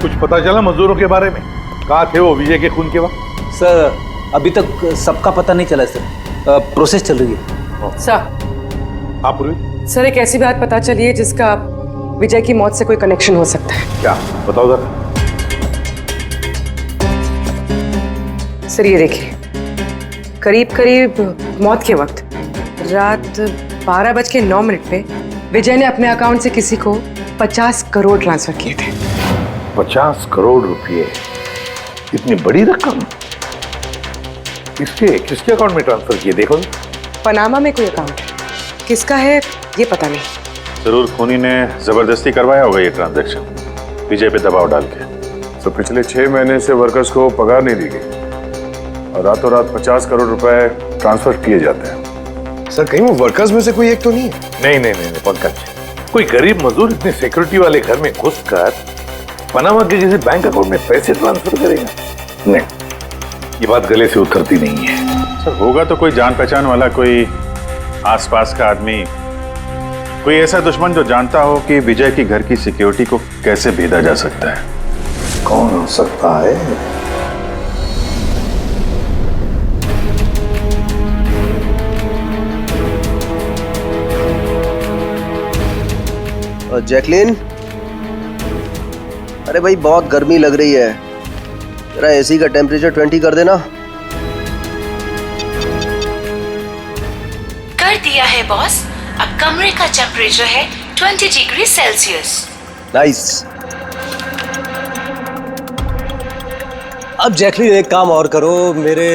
[SPEAKER 4] कुछ पता चला मजदूरों के बारे में? कहाँ थे वो विजय के खून के वक्त?
[SPEAKER 23] सर, अभी तक सबका पता नहीं चला सर, प्रोसेस चल रही है।
[SPEAKER 9] सर,
[SPEAKER 4] आप पूरी?
[SPEAKER 9] सर, एक ऐसी बात पता चली है जिसका विजय की मौत से कोई कनेक्शन हो सकता है।
[SPEAKER 4] क्या? बताओ जरा।
[SPEAKER 9] सर, ये देखिए, करीब करीब मौत के वक्त रात 12:09 पे विजय ने अपने अकाउंट से किसी को 50 करोड़ ट्रांसफर किए थे।
[SPEAKER 4] 50 करोड़ रुपए, इतनी बड़ी रकम किसके अकाउंट में ट्रांसफर किए? देखो,
[SPEAKER 9] पनामा में कोई अकाउंट है, किसका है ये पता नहीं।
[SPEAKER 6] जरूर खूनी ने जबरदस्ती करवाया होगा ये ट्रांजैक्शन, विजय पे दबाव डाल के।
[SPEAKER 7] तो पिछले 6 महीने से वर्कर्स को पगार नहीं दी गई और रातों रात 50 करोड़ रुपए ट्रांसफर किए जाते हैं।
[SPEAKER 17] सर कहीं वो वर्कर्स में से कोई एक तो नहीं है?
[SPEAKER 4] नहीं पंकज, कोई गरीब मजदूर इतने सिक्योरिटी वाले घर में घुसकर पनामा के किसी बैंक अकाउंट में पैसे ट्रांसफर करेगा? नहीं, ये बात गले से उतरती नहीं है।
[SPEAKER 6] सर होगा तो कोई जान पहचान वाला, कोई आसपास का आदमी, कोई ऐसा दुश्मन जो जानता हो कि विजय की घर की सिक्योरिटी को कैसे भेदा जा सकता है।
[SPEAKER 4] कौन हो सकता है?
[SPEAKER 3] जैकलिन, अरे भाई बहुत गर्मी लग रही है, जरा एसी का टेम्परेचर 20 कर देना।
[SPEAKER 13] कर दिया है बॉस, अब कमरे का टेम्परेचर है 20 डिग्री सेल्सियस।
[SPEAKER 3] नाइस। अब जैकलिन एक काम और करो, मेरे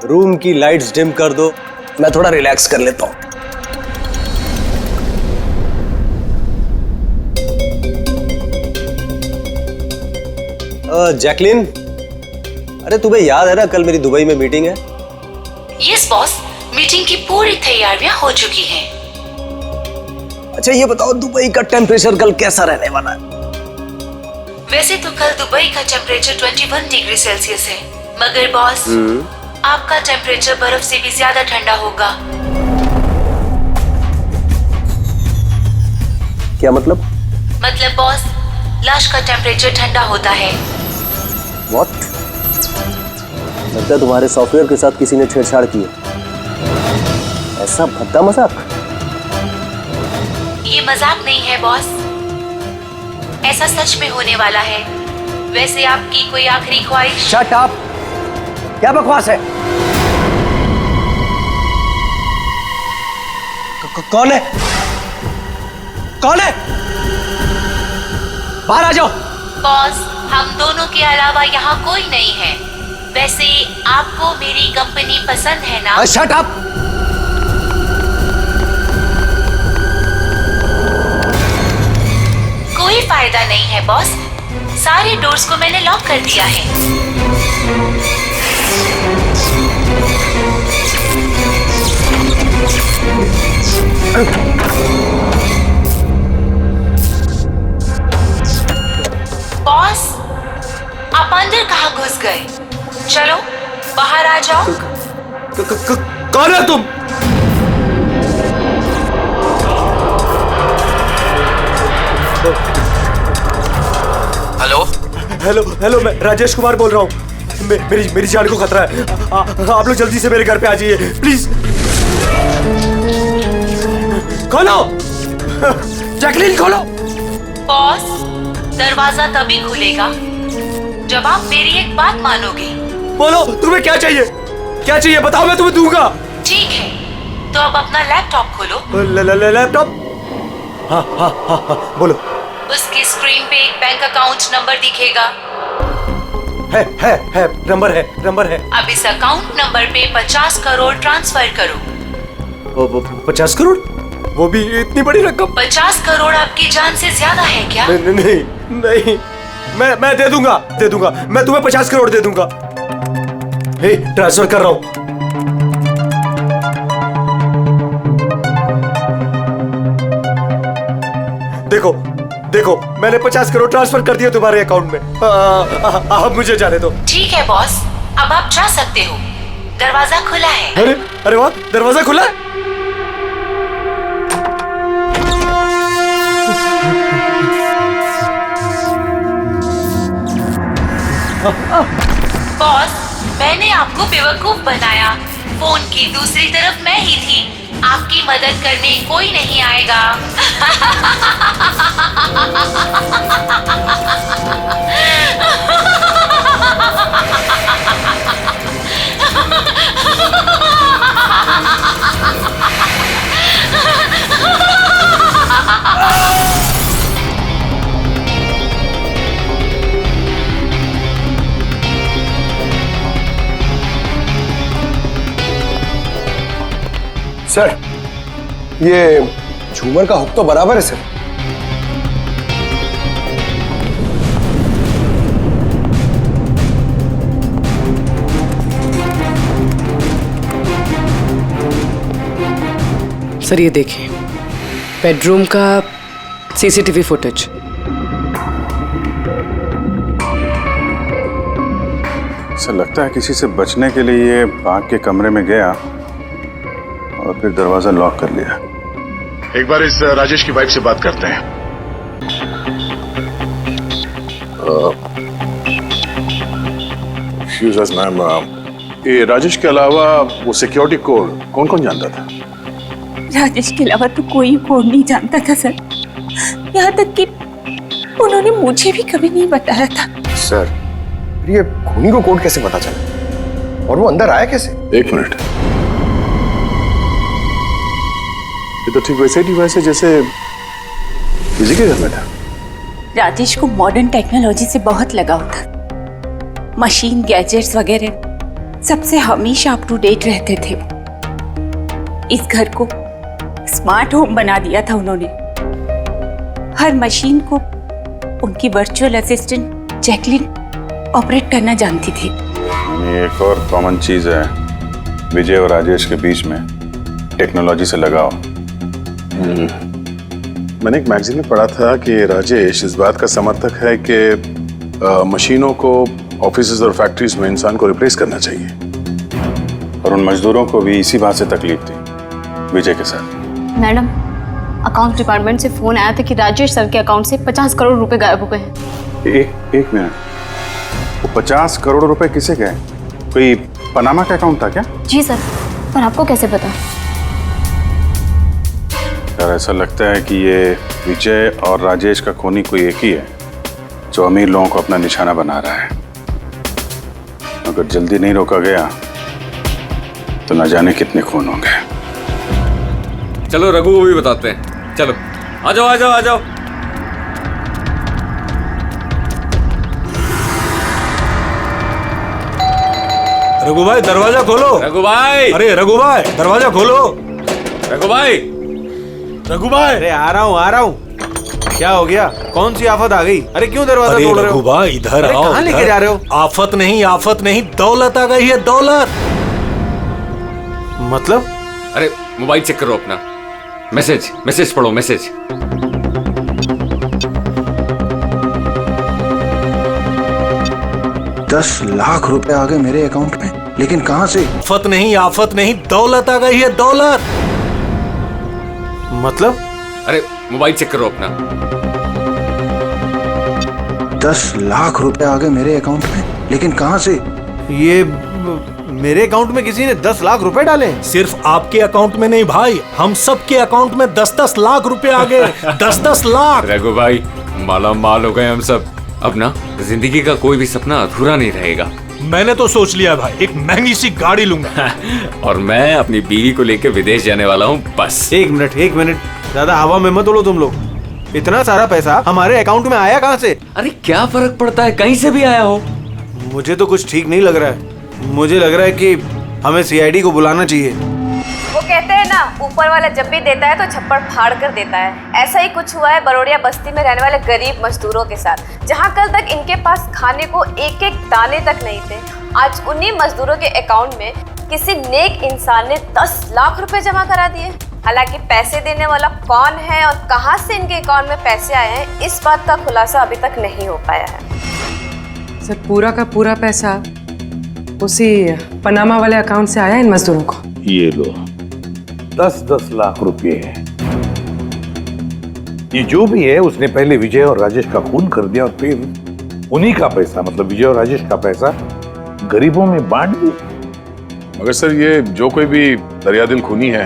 [SPEAKER 3] रूम की लाइट्स डिम कर दो, मैं थोड़ा रिलैक्स कर लेता हूँ। जैकलिन, अरे तुम्हें याद है ना कल मेरी दुबई में मीटिंग है?
[SPEAKER 13] यस बॉस, मीटिंग की पूरी तैयारियां हो चुकी हैं।
[SPEAKER 3] अच्छा ये बताओ दुबई का टेम्परेचर कल कैसा रहने वाला है?
[SPEAKER 13] वैसे तो कल दुबई का टेम्परेचर 21 डिग्री सेल्सियस है, मगर बॉस आपका टेम्परेचर बर्फ से भी ज्यादा ठंडा होगा।
[SPEAKER 3] क्या मतलब?
[SPEAKER 13] मतलब बॉस, लाश का टेम्परेचर ठंडा होता है।
[SPEAKER 3] What? लगता है तुम्हारे सॉफ्टवेयर के साथ किसी ने छेड़छाड़ की है। ऐसा भद्दा मजाक?
[SPEAKER 13] ये मजाक नहीं है बॉस, ऐसा सच में होने वाला है। वैसे आपकी कोई आखिरी ख्वाहिश?
[SPEAKER 3] Shut up! क्या बकवास है? कौन है? कौन है? बाहर आ जाओ।
[SPEAKER 13] बॉस, हम दोनों के अलावा यहाँ कोई नहीं है। वैसे आपको मेरी कंपनी पसंद है ना?
[SPEAKER 3] Shut up!
[SPEAKER 13] कोई फायदा नहीं है बॉस, सारे डोर्स को मैंने लॉक कर दिया है। बॉस, आप अंदर कहाँ घुस गए? चलो बाहर आ जाओ।
[SPEAKER 3] कौन है तुम?
[SPEAKER 5] हेलो
[SPEAKER 21] हेलो, मैं राजेश कुमार बोल रहा हूँ। मेरी जान को खतरा है, आप लोग जल्दी से मेरे घर पे आ जाइए प्लीज। खोलो जैकलिन, खोलो।
[SPEAKER 13] बॉस, दरवाजा तभी खुलेगा जब आप मेरी एक बात मानोगे।
[SPEAKER 21] बोलो तुम्हें क्या चाहिए? क्या चाहिए बताओ, मैं तुम्हें दूंगा।
[SPEAKER 13] ठीक है, तो अब अपना लैपटॉप खोलो।
[SPEAKER 21] लैपटॉप? हाँ, बोलो।
[SPEAKER 13] उसकी स्क्रीन पे एक बैंक अकाउंट नंबर दिखेगा।
[SPEAKER 21] है, नंबर है।
[SPEAKER 13] अब इस अकाउंट नंबर पे 50 करोड़ ट्रांसफर करो।
[SPEAKER 21] 50 करोड़? वो भी इतनी बड़ी रकम?
[SPEAKER 13] 50 करोड़ आपकी जान से ज्यादा है क्या?
[SPEAKER 21] नहीं, मैं दे दूंगा, मैं तुम्हें 50 करोड़ दे दूंगा। ट्रांसफर कर रहा हूं। देखो, मैंने 50 करोड़ ट्रांसफर कर दिए तुम्हारे अकाउंट में। अब मुझे जाने दो।
[SPEAKER 13] ठीक है बॉस, अब आप जा सकते हो, दरवाजा खुला है।
[SPEAKER 21] अरे वाह, दरवाजा खुला है।
[SPEAKER 13] बॉस, मैंने आपको बेवकूफ बनाया। फोन की दूसरी तरफ मैं ही थी। आपकी मदद करने कोई नहीं आएगा।
[SPEAKER 17] सर, ये झूमर का हुक तो बराबर है सर।
[SPEAKER 9] सर ये देखिए, बेडरूम का सीसीटीवी फुटेज।
[SPEAKER 6] ऐसा लगता है किसी से बचने के लिए ये बाग के कमरे में गया और फिर दरवाजा लॉक कर लिया।
[SPEAKER 1] एक बार इस राजेश की वाइफ से बात करते हैं। मैम, ये राजेश के अलावा वो सिक्योरिटी कोड कौन कौन जानता था?
[SPEAKER 11] राजेश के अलावा तो कोई कोड नहीं जानता था सर। यहाँ तक कि उन्होंने मुझे भी कभी नहीं बताया था।
[SPEAKER 17] सर, ये खूनी को कोड कैसे पता चला और वो अंदर आया कैसे?
[SPEAKER 1] एक मिनट, ये तो ठीक वैसे डिवाइस है जैसे किसी के घर में था।
[SPEAKER 11] राजेश को मॉडर्न टेक्नोलॉजी से बहुत लगाव था। मशीन, गैजेट्स वगैरह सबसे हमेशा अप टू डेट रहते थे। इस घर को स्मार्ट होम बना दिया था उन्होंने। हर मशीन को उनकी वर्चुअल असिस्टेंट जैकलिन ऑपरेट करना जानती थी।
[SPEAKER 6] एक और कॉमन चीज है विजय और राजेश के बीच में, टेक्नोलॉजी से लगाव।
[SPEAKER 1] मैंने एक मैगजीन में पढ़ा था कि राजेश इस बात का समर्थक है कि मशीनों को ऑफिसेज और फैक्ट्रीज में इंसान को रिप्लेस करना चाहिए।
[SPEAKER 6] और उन मजदूरों को भी इसी बात से तकलीफ थी विजय के साथ।
[SPEAKER 20] मैडम, अकाउंट डिपार्टमेंट से फोन आया था कि राजेश सर के अकाउंट से 50 करोड़ रुपए गायब हो गए हैं।
[SPEAKER 6] एक मिनट, वो 50 करोड़ रुपए किसे गए? कोई पनामा का अकाउंट था क्या?
[SPEAKER 20] जी सर, पर आपको कैसे पता?
[SPEAKER 6] यार ऐसा लगता है कि ये विजय और राजेश का खूनी कोई एक ही है जो अमीर लोगों को अपना निशाना बना रहा है। अगर जल्दी नहीं रोका गया तो न जाने कितने खून होंगे।
[SPEAKER 22] चलो रघु को भी बताते हैं। चलो आ जाओ आ जाओ आ जाओ।
[SPEAKER 14] रघु भाई दरवाजा खोलो।
[SPEAKER 22] रघु भाई,
[SPEAKER 14] अरे रघु भाई दरवाजा खोलो।
[SPEAKER 22] रघु भाई,
[SPEAKER 14] रघु भाई, अरे आ रहा हूँ। क्या हो गया? कौन सी आफत आ गई? अरे क्यों दरवाजा तोड़ रहे हो?
[SPEAKER 21] रघु भाई इधर आओ।
[SPEAKER 14] कहाँ लेके जा रहे हो?
[SPEAKER 21] आफत नहीं दौलत आ गई है, दौलत।
[SPEAKER 14] मतलब?
[SPEAKER 22] अरे मोबाइल चेक करो अपना। मैसेज पढ़ो, मैसेज।
[SPEAKER 12] $10 लाख रुपए आ गए मेरे अकाउंट में, लेकिन कहां से?
[SPEAKER 21] आफत नहीं दौलत आ गई है, दौलत।
[SPEAKER 14] मतलब?
[SPEAKER 22] अरे मोबाइल चेक करो अपना।
[SPEAKER 12] $10 लाख रुपए आ गए मेरे अकाउंट में, लेकिन कहां से?
[SPEAKER 14] ये मेरे अकाउंट में किसी ने 10 लाख रुपए डाले?
[SPEAKER 21] सिर्फ आपके अकाउंट में नहीं भाई, हम सब के अकाउंट में 10-10 लाख रुपए आ गए। 10-10 लाख।
[SPEAKER 22] रघु भाई माला माल हो गए हम सब। अब ना जिंदगी का कोई भी सपना अधूरा नहीं रहेगा।
[SPEAKER 21] मैंने तो सोच लिया भाई, एक महंगी सी गाड़ी लूंगा।
[SPEAKER 22] और मैं अपनी बीवी को लेकर विदेश जाने वाला हूँ बस।
[SPEAKER 14] एक मिनट, ज्यादा हवा में मत उड़ो तुम लोग। इतना सारा पैसा हमारे अकाउंट में आया कहाँ से?
[SPEAKER 22] अरे क्या फर्क पड़ता है, कहीं से भी आया हो।
[SPEAKER 14] मुझे तो कुछ ठीक नहीं लग रहा है। मुझे लग रहा है कि हमें सीआईडी को बुलाना चाहिए।
[SPEAKER 15] वो कहते हैं ना, ऊपर वाला जब भी देता है तो छप्पड़ फाड़ कर देता है। ऐसा ही कुछ हुआ है बरोड़िया बस्ती में रहने वाले गरीब मजदूरों के साथ, जहां कल तक इनके पास खाने को एक एक दाने तक नहीं थे। आज उन्हीं मजदूरों के अकाउंट में किसी नेक इंसान ने 10 लाख रुपए जमा करा दिए। हालांकि पैसे देने वाला कौन है और कहां से इनके अकाउंट में पैसे आए हैं, इस बात का खुलासा अभी तक नहीं हो पाया है।
[SPEAKER 9] सर पूरा का पूरा पैसा उसी पनामा वाले अकाउंट से आया इन मजदूरों को।
[SPEAKER 4] ये लो 10-10 लाख रुपए है। ये जो भी है उसने पहले विजय और राजेश का खून कर दिया और फिर उन्हीं का पैसा, मतलब विजय और राजेश का पैसा गरीबों में बांट दिया।
[SPEAKER 1] मगर सर ये जो कोई भी दरियादिल खूनी है,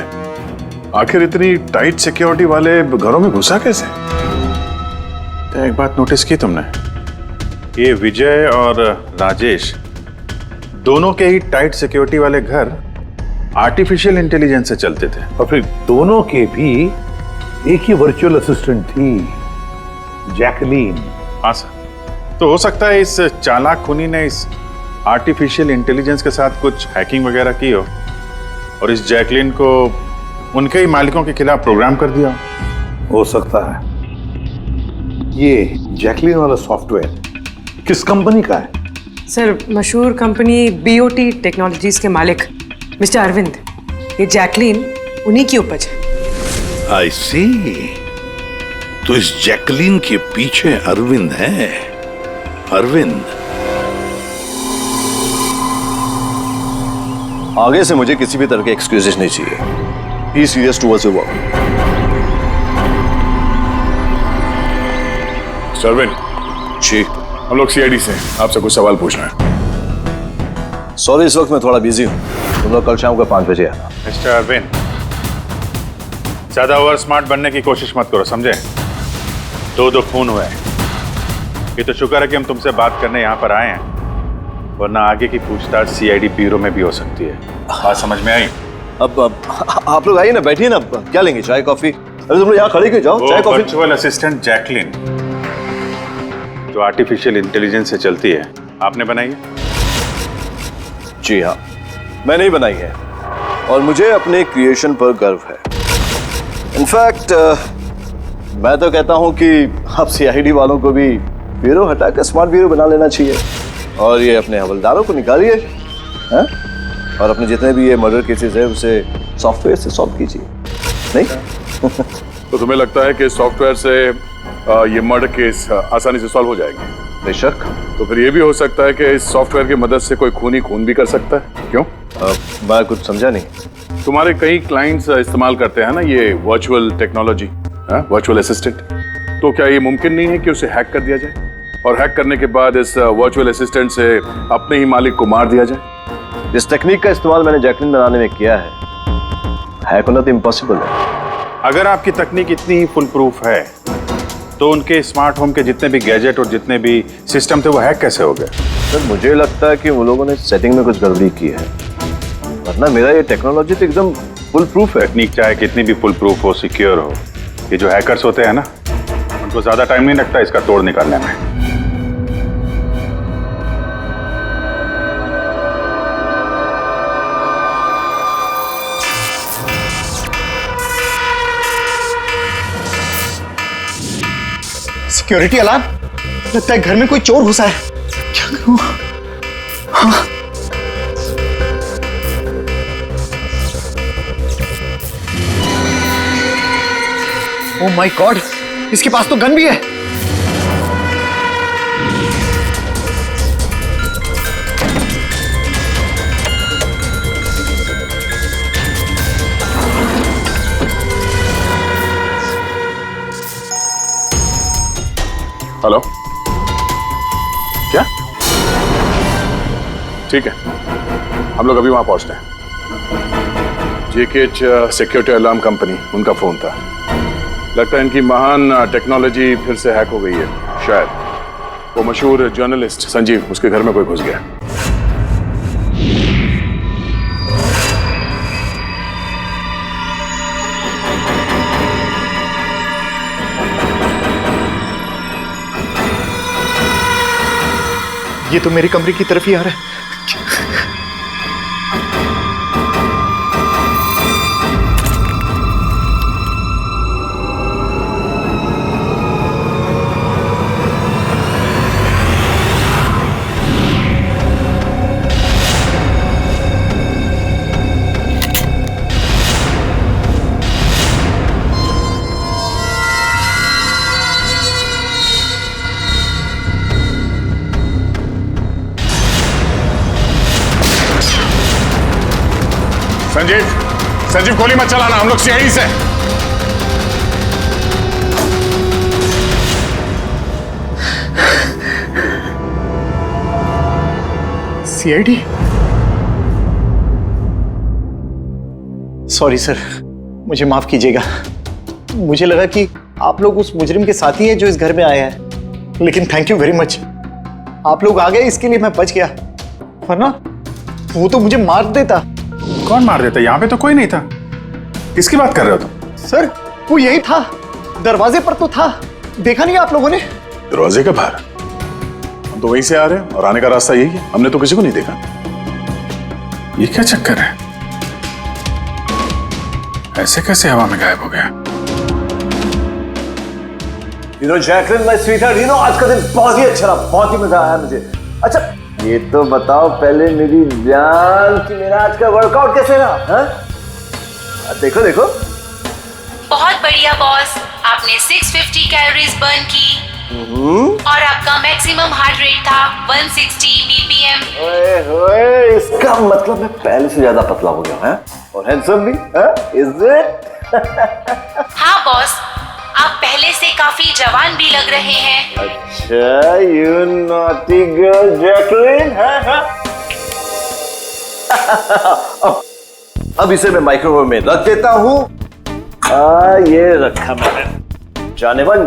[SPEAKER 1] आखिर इतनी टाइट सिक्योरिटी वाले घरों में घुसा कैसे?
[SPEAKER 6] तो एक बात नोटिस की तुमने, ये विजय और राजेश दोनों के ही टाइट सिक्योरिटी वाले घर आर्टिफिशियल इंटेलिजेंस से चलते थे।
[SPEAKER 4] और फिर दोनों के भी एक ही वर्चुअल असिस्टेंट थी, जैकलीन।
[SPEAKER 6] हाँ सर, तो हो सकता है इस चालाक खूनी ने इस आर्टिफिशियल इंटेलिजेंस के साथ कुछ हैकिंग वगैरह की हो और इस जैकलीन को उनके ही मालिकों के खिलाफ प्रोग्राम कर दिया।
[SPEAKER 4] हो सकता है। ये जैकलिन वाला सॉफ्टवेयर किस कंपनी का है?
[SPEAKER 9] सर, मशहूर कंपनी BOT टेक्नोलॉजीज के मालिक मिस्टर अरविंद, ये जैकलिन उन्हीं की उपज है।
[SPEAKER 4] आई सी। तो इस जैकलिन के पीछे अरविंद है। अरविंद,
[SPEAKER 3] आगे से मुझे किसी भी तरह के एक्सक्यूजेस नहीं चाहिए। Be serious towards your work.
[SPEAKER 7] Arvind
[SPEAKER 3] ji,
[SPEAKER 7] हम लोग CID से हैं। आपसे कुछ सवाल पूछना है।
[SPEAKER 3] सॉरी, इस वक्त मैं थोड़ा बिजी हूँ। तुम लोग कल शाम को 5 बजे आना।
[SPEAKER 6] मिस्टर अरविंद, ज्यादा ओवर स्मार्ट बनने की कोशिश मत करो, समझे? दो खून हुए। ये तो शुक्र है कि हम तुमसे बात करने यहाँ पर आए हैं, वरना आगे की पूछताछ CID ब्यूरो में भी हो सकती है। बात समझ में आई?
[SPEAKER 3] अब आप लोग आइए ना, बैठिए ना। क्या लेंगे, चाय कॉफी? अरे तुम लोग यहाँ खड़े क्यों, जाओ चाय कॉफी।
[SPEAKER 6] वर्चुअल असिस्टेंट जैकलिन जो आर्टिफिशियल इंटेलिजेंस से चलती है, आपने बनाई है?
[SPEAKER 3] जी हाँ, मैंने ही बनाई है और मुझे अपने क्रिएशन पर गर्व है। इनफैक्ट मैं तो कहता हूँ कि आप CID वालों को भी ब्यूरो हटाकर स्मार्ट ब्यूरो बना लेना चाहिए और ये अपने हवलदारों को निकालिए, हैं? और अपने जितने भी ये मर्डर केसेस है उसे सॉफ्टवेयर से सॉल्व कीजिए। नहीं?
[SPEAKER 7] तो तुम्हें लगता है कि सॉफ्टवेयर से ये मर्डर केस आसानी से सॉल्व हो जाएंगे?
[SPEAKER 3] बेशक।
[SPEAKER 7] तो फिर ये भी हो सकता है कि इस सॉफ्टवेयर की मदद से कोई खूनी खून भी कर सकता है। क्यों?
[SPEAKER 3] मैं कुछ समझा नहीं।
[SPEAKER 7] तुम्हारे कई क्लाइंट्स इस्तेमाल करते हैं ना ये वर्चुअल टेक्नोलॉजी, वर्चुअल असिस्टेंट। तो क्या ये मुमकिन नहीं है कि उसे हैक कर दिया जाए और हैक करने के बाद इस वर्चुअल असिस्टेंट से अपने ही मालिक को मार दिया जाए?
[SPEAKER 3] इस टेक्निक का इस्तेमाल मैंने जैकलिन बनाने में किया है। हैक होना तो इम्पॉसिबल है।
[SPEAKER 6] अगर आपकी तकनीक इतनी ही फुल प्रूफ है तो उनके स्मार्ट होम के जितने भी गैजेट और जितने भी सिस्टम थे वो हैक कैसे हो गए?
[SPEAKER 3] सर, मुझे लगता है कि वो लोगों ने सेटिंग में कुछ गड़बड़ी की है, वरना मेरा ये टेक्नोलॉजी तो एकदम फुल प्रूफ है।
[SPEAKER 6] तकनीक चाहे कितनी भी फुल प्रूफ हो, सिक्योर हो, ये जो हैकर्स होते हैं ना, उनको ज्यादा टाइम नहीं लगता इसका तोड़ निकालने में।
[SPEAKER 8] सिक्योरिटी अलार्म, लगता है घर में कोई चोर घुसा है। क्या करूं? हाँ। ओह माय गॉड, इसके पास तो गन भी है।
[SPEAKER 7] हेलो, क्या? ठीक है, हम लोग अभी वहां पहुंचते हैं। JKH सिक्योरिटी अलार्म कंपनी, उनका फोन था। लगता है इनकी महान टेक्नोलॉजी फिर से हैक हो गई है। शायद वो मशहूर जर्नलिस्ट संजीव, उसके घर में कोई घुस गया।
[SPEAKER 8] ये तो मेरी कमरे की तरफ ही आ रहा है।
[SPEAKER 7] संजीव गोली मत चलाना, हम लोग CID से।
[SPEAKER 8] CID? सॉरी सर, मुझे माफ कीजिएगा। मुझे लगा कि आप लोग उस मुजरिम के साथी हैं जो इस घर में आए हैं, लेकिन थैंक यू वेरी मच। आप लोग आ गए, इसके लिए मैं बच गया, वरना वो तो मुझे मार देता।
[SPEAKER 6] कौन मार देता? यहाँ पे तो कोई नहीं था। किसकी बात कर रहे हो तुम?
[SPEAKER 8] सर, वो यही था, दरवाजे पर तो था। देखा नहीं आप लोगों ने?
[SPEAKER 7] दरवाजे के बाहर? हम तो वहीं से आ रहे हैं और आने का रास्ता यही है। हमने तो किसी को नहीं देखा। ये क्या चक्कर है?
[SPEAKER 6] ऐसे कैसे हवा में गायब हो गया?
[SPEAKER 3] जैकलिन माय स्वीटहार्ट, आज का दिन बहुत ही अच्छा रहा, बहुत ही मजा आया मुझे। अच्छा ये तो बताओ पहले मेरी जान कि मेरा आज का वर्कआउट कैसे रहा? हाँ देखो देखो।
[SPEAKER 11] बहुत बढ़िया बॉस, आपने 650 कैलोरीज बर्न की और आपका मैक्सिमम हार्ट रेट था 160 बीपीएम।
[SPEAKER 3] ओए होए, इसका मतलब मैं पहले से ज्यादा पतला हो गया है और हैंडसम भी, इज इट?
[SPEAKER 11] हाँ बॉस, आप पहले से काफी जवान भी लग रहे हैं।
[SPEAKER 3] अच्छा, यू नॉटी गर्ल जैकलिन। अब इसे मैं माइक्रोवेव में रख देता हूँ। ये रखा मैंने। जाने मन,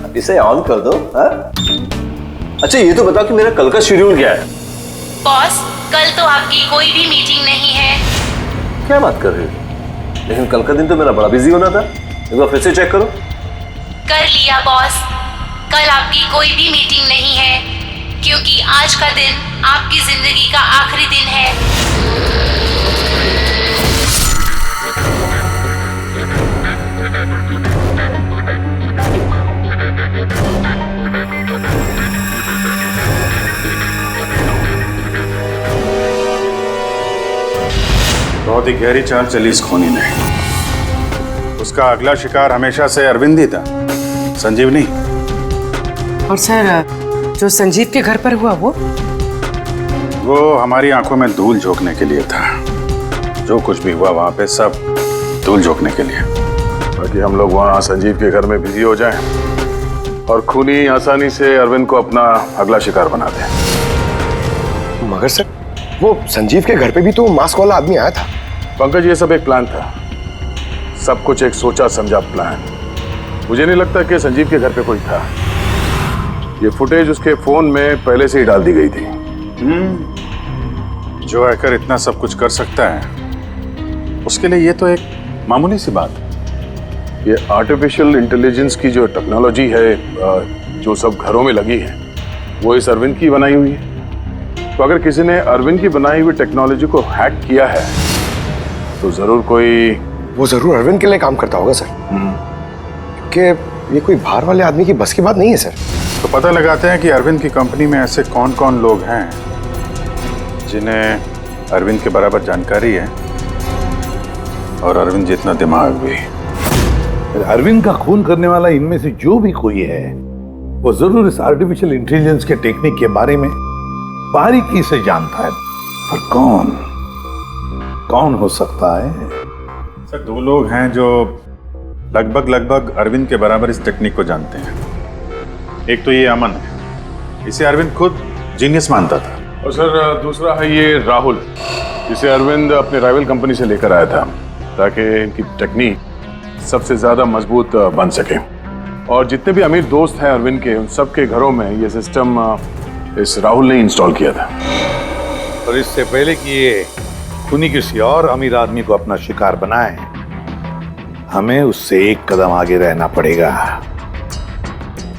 [SPEAKER 3] अब इसे ऑन कर दो। अच्छा ये तो बताओ कि मेरा कल का शेड्यूल क्या है?
[SPEAKER 11] बॉस, कल तो आपकी कोई भी मीटिंग नहीं है।
[SPEAKER 3] क्या बात कर रही हो? लेकिन कल का दिन तो मेरा बड़ा बिजी होना था। एक बार फिर से चेक करो।
[SPEAKER 11] कर लिया बॉस, कल आपकी कोई भी मीटिंग नहीं है क्योंकि आज का दिन आपकी जिंदगी का आखिरी दिन है।
[SPEAKER 6] बहुत ही गहरी चाल चली इस खूनी ने। उसका अगला शिकार हमेशा से अरविंद ही था, संजीव नहीं।
[SPEAKER 9] और सर, जो संजीव के घर पर हुआ वो
[SPEAKER 6] हमारी आंखों में धूल झोंकने के लिए था। जो कुछ भी हुआ वहां पे सब धूल झोंकने के लिए।
[SPEAKER 7] ताकि हम लोग वहां संजीव के घर में बिजी हो जाएं और खूनी आसानी से अरविंद को अपना अगला शिकार बना दे।
[SPEAKER 17] मगर सर, वो संजीव के घर पे भी तो मास्क वाला आदमी आया था।
[SPEAKER 7] पंकज, ये सब एक प्लान था, सब कुछ एक सोचा समझा प्लान। मुझे नहीं लगता कि संजीव के घर पे कोई था। ये फुटेज उसके फोन में पहले से ही डाल दी गई थी।
[SPEAKER 6] जो हैकर इतना सब कुछ कर सकता है उसके लिए ये तो एक मामूली सी बात है।
[SPEAKER 7] ये आर्टिफिशियल इंटेलिजेंस की जो टेक्नोलॉजी है, जो सब घरों में लगी है, वो इस अरविंद की बनाई हुई है। तो अगर किसी ने अरविंद की बनाई हुई टेक्नोलॉजी को हैक किया है तो जरूर कोई,
[SPEAKER 17] वो जरूर अरविंद के लिए काम करता होगा सर, क्योंकि ये कोई बाहर वाले आदमी की बस की बात नहीं है सर।
[SPEAKER 6] तो पता लगाते हैं कि अरविंद की कंपनी में ऐसे कौन कौन लोग हैं जिन्हें अरविंद के बराबर जानकारी है और अरविंद जितना दिमाग भी।
[SPEAKER 4] अरविंद का खून करने वाला इनमें से जो भी कोई है वो जरूर इस आर्टिफिशियल इंटेलिजेंस के टेक्निक के बारे में बारीकी से जानता है। पर कौन हो सकता है?
[SPEAKER 6] सर, दो लोग हैं जो लगभग अरविंद के बराबर इस टेक्निक को जानते हैं। एक तो ये अमन है, इसे अरविंद खुद जीनियस मानता था।
[SPEAKER 7] और सर दूसरा है ये राहुल, जिसे अरविंद अपने राइवल कंपनी से लेकर आया था ताकि इनकी टेक्निक सबसे ज्यादा मजबूत बन सके। और जितने भी अमीर दोस्त हैं अरविंद के, उन सबके घरों में ये सिस्टम इस राहुल ने इंस्टॉल किया था।
[SPEAKER 4] और इससे पहले कि ये खूनी किसी और अमीर आदमी को अपना शिकार बनाए, हमें उससे एक कदम आगे रहना पड़ेगा।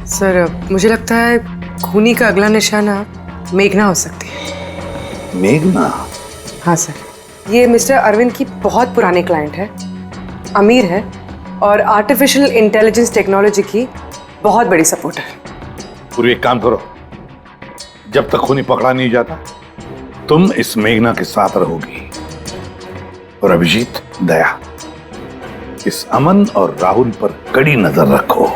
[SPEAKER 9] सर, मुझे लगता है खूनी का अगला निशाना मेघना हो सकती है।
[SPEAKER 4] मेघना?
[SPEAKER 9] हाँ सर, ये मिस्टर अरविंद की बहुत पुरानी क्लाइंट है, अमीर है और आर्टिफिशियल इंटेलिजेंस टेक्नोलॉजी की बहुत बड़ी सपोर्टर।
[SPEAKER 4] पूरी एक काम करो, जब तक खूनी पकड़ा नहीं जाता तुम इस मेघना के साथ रहोगी और अभिजीत, दया, इस अमन और राहुल पर कड़ी नजर रखो।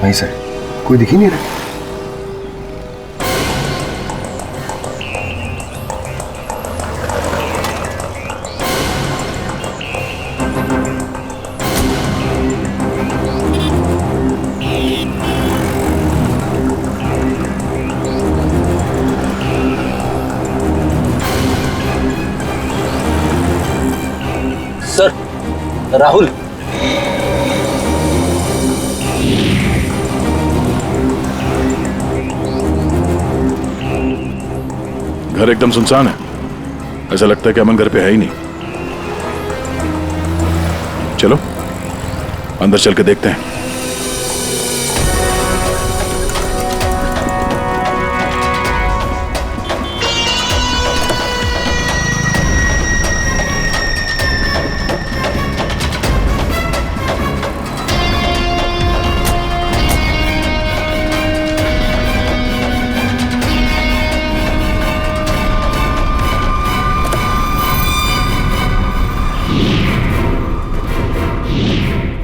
[SPEAKER 17] नहीं सर, कोई दिख ही नहीं रहा।
[SPEAKER 23] सर, राहुल।
[SPEAKER 1] घर एकदम सुनसान है, ऐसा लगता है कि अमन घर पे है ही नहीं। चलो अंदर चल के देखते हैं।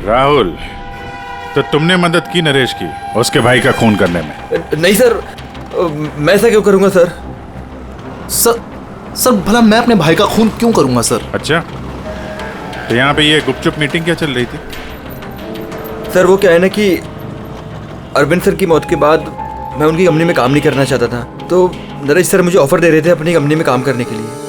[SPEAKER 1] राहुल, तो तुमने मदद की नरेश की उसके भाई का खून करने में?
[SPEAKER 5] नहीं सर, मैं ऐसा क्यों करूंगा सर?
[SPEAKER 12] सर भला मैं अपने भाई का खून क्यों करूंगा सर?
[SPEAKER 1] अच्छा, तो यहाँ पे ये गुपचुप मीटिंग क्या चल रही थी?
[SPEAKER 5] सर वो क्या है ना कि अरविंद सर की मौत के बाद मैं उनकी कंपनी में काम नहीं करना चाहता था, तो नरेश सर मुझे ऑफर दे रहे थे अपनी कंपनी में काम करने के लिए।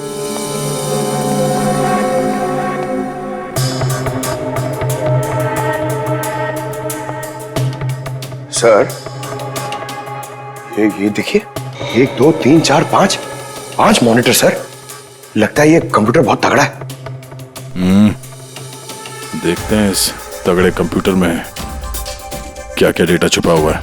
[SPEAKER 17] सर ये देखिए, 1 2 3 4 5 मॉनिटर सर। लगता है ये कंप्यूटर बहुत तगड़ा है।
[SPEAKER 1] देखते हैं इस तगड़े कंप्यूटर में क्या क्या डेटा छुपा हुआ है।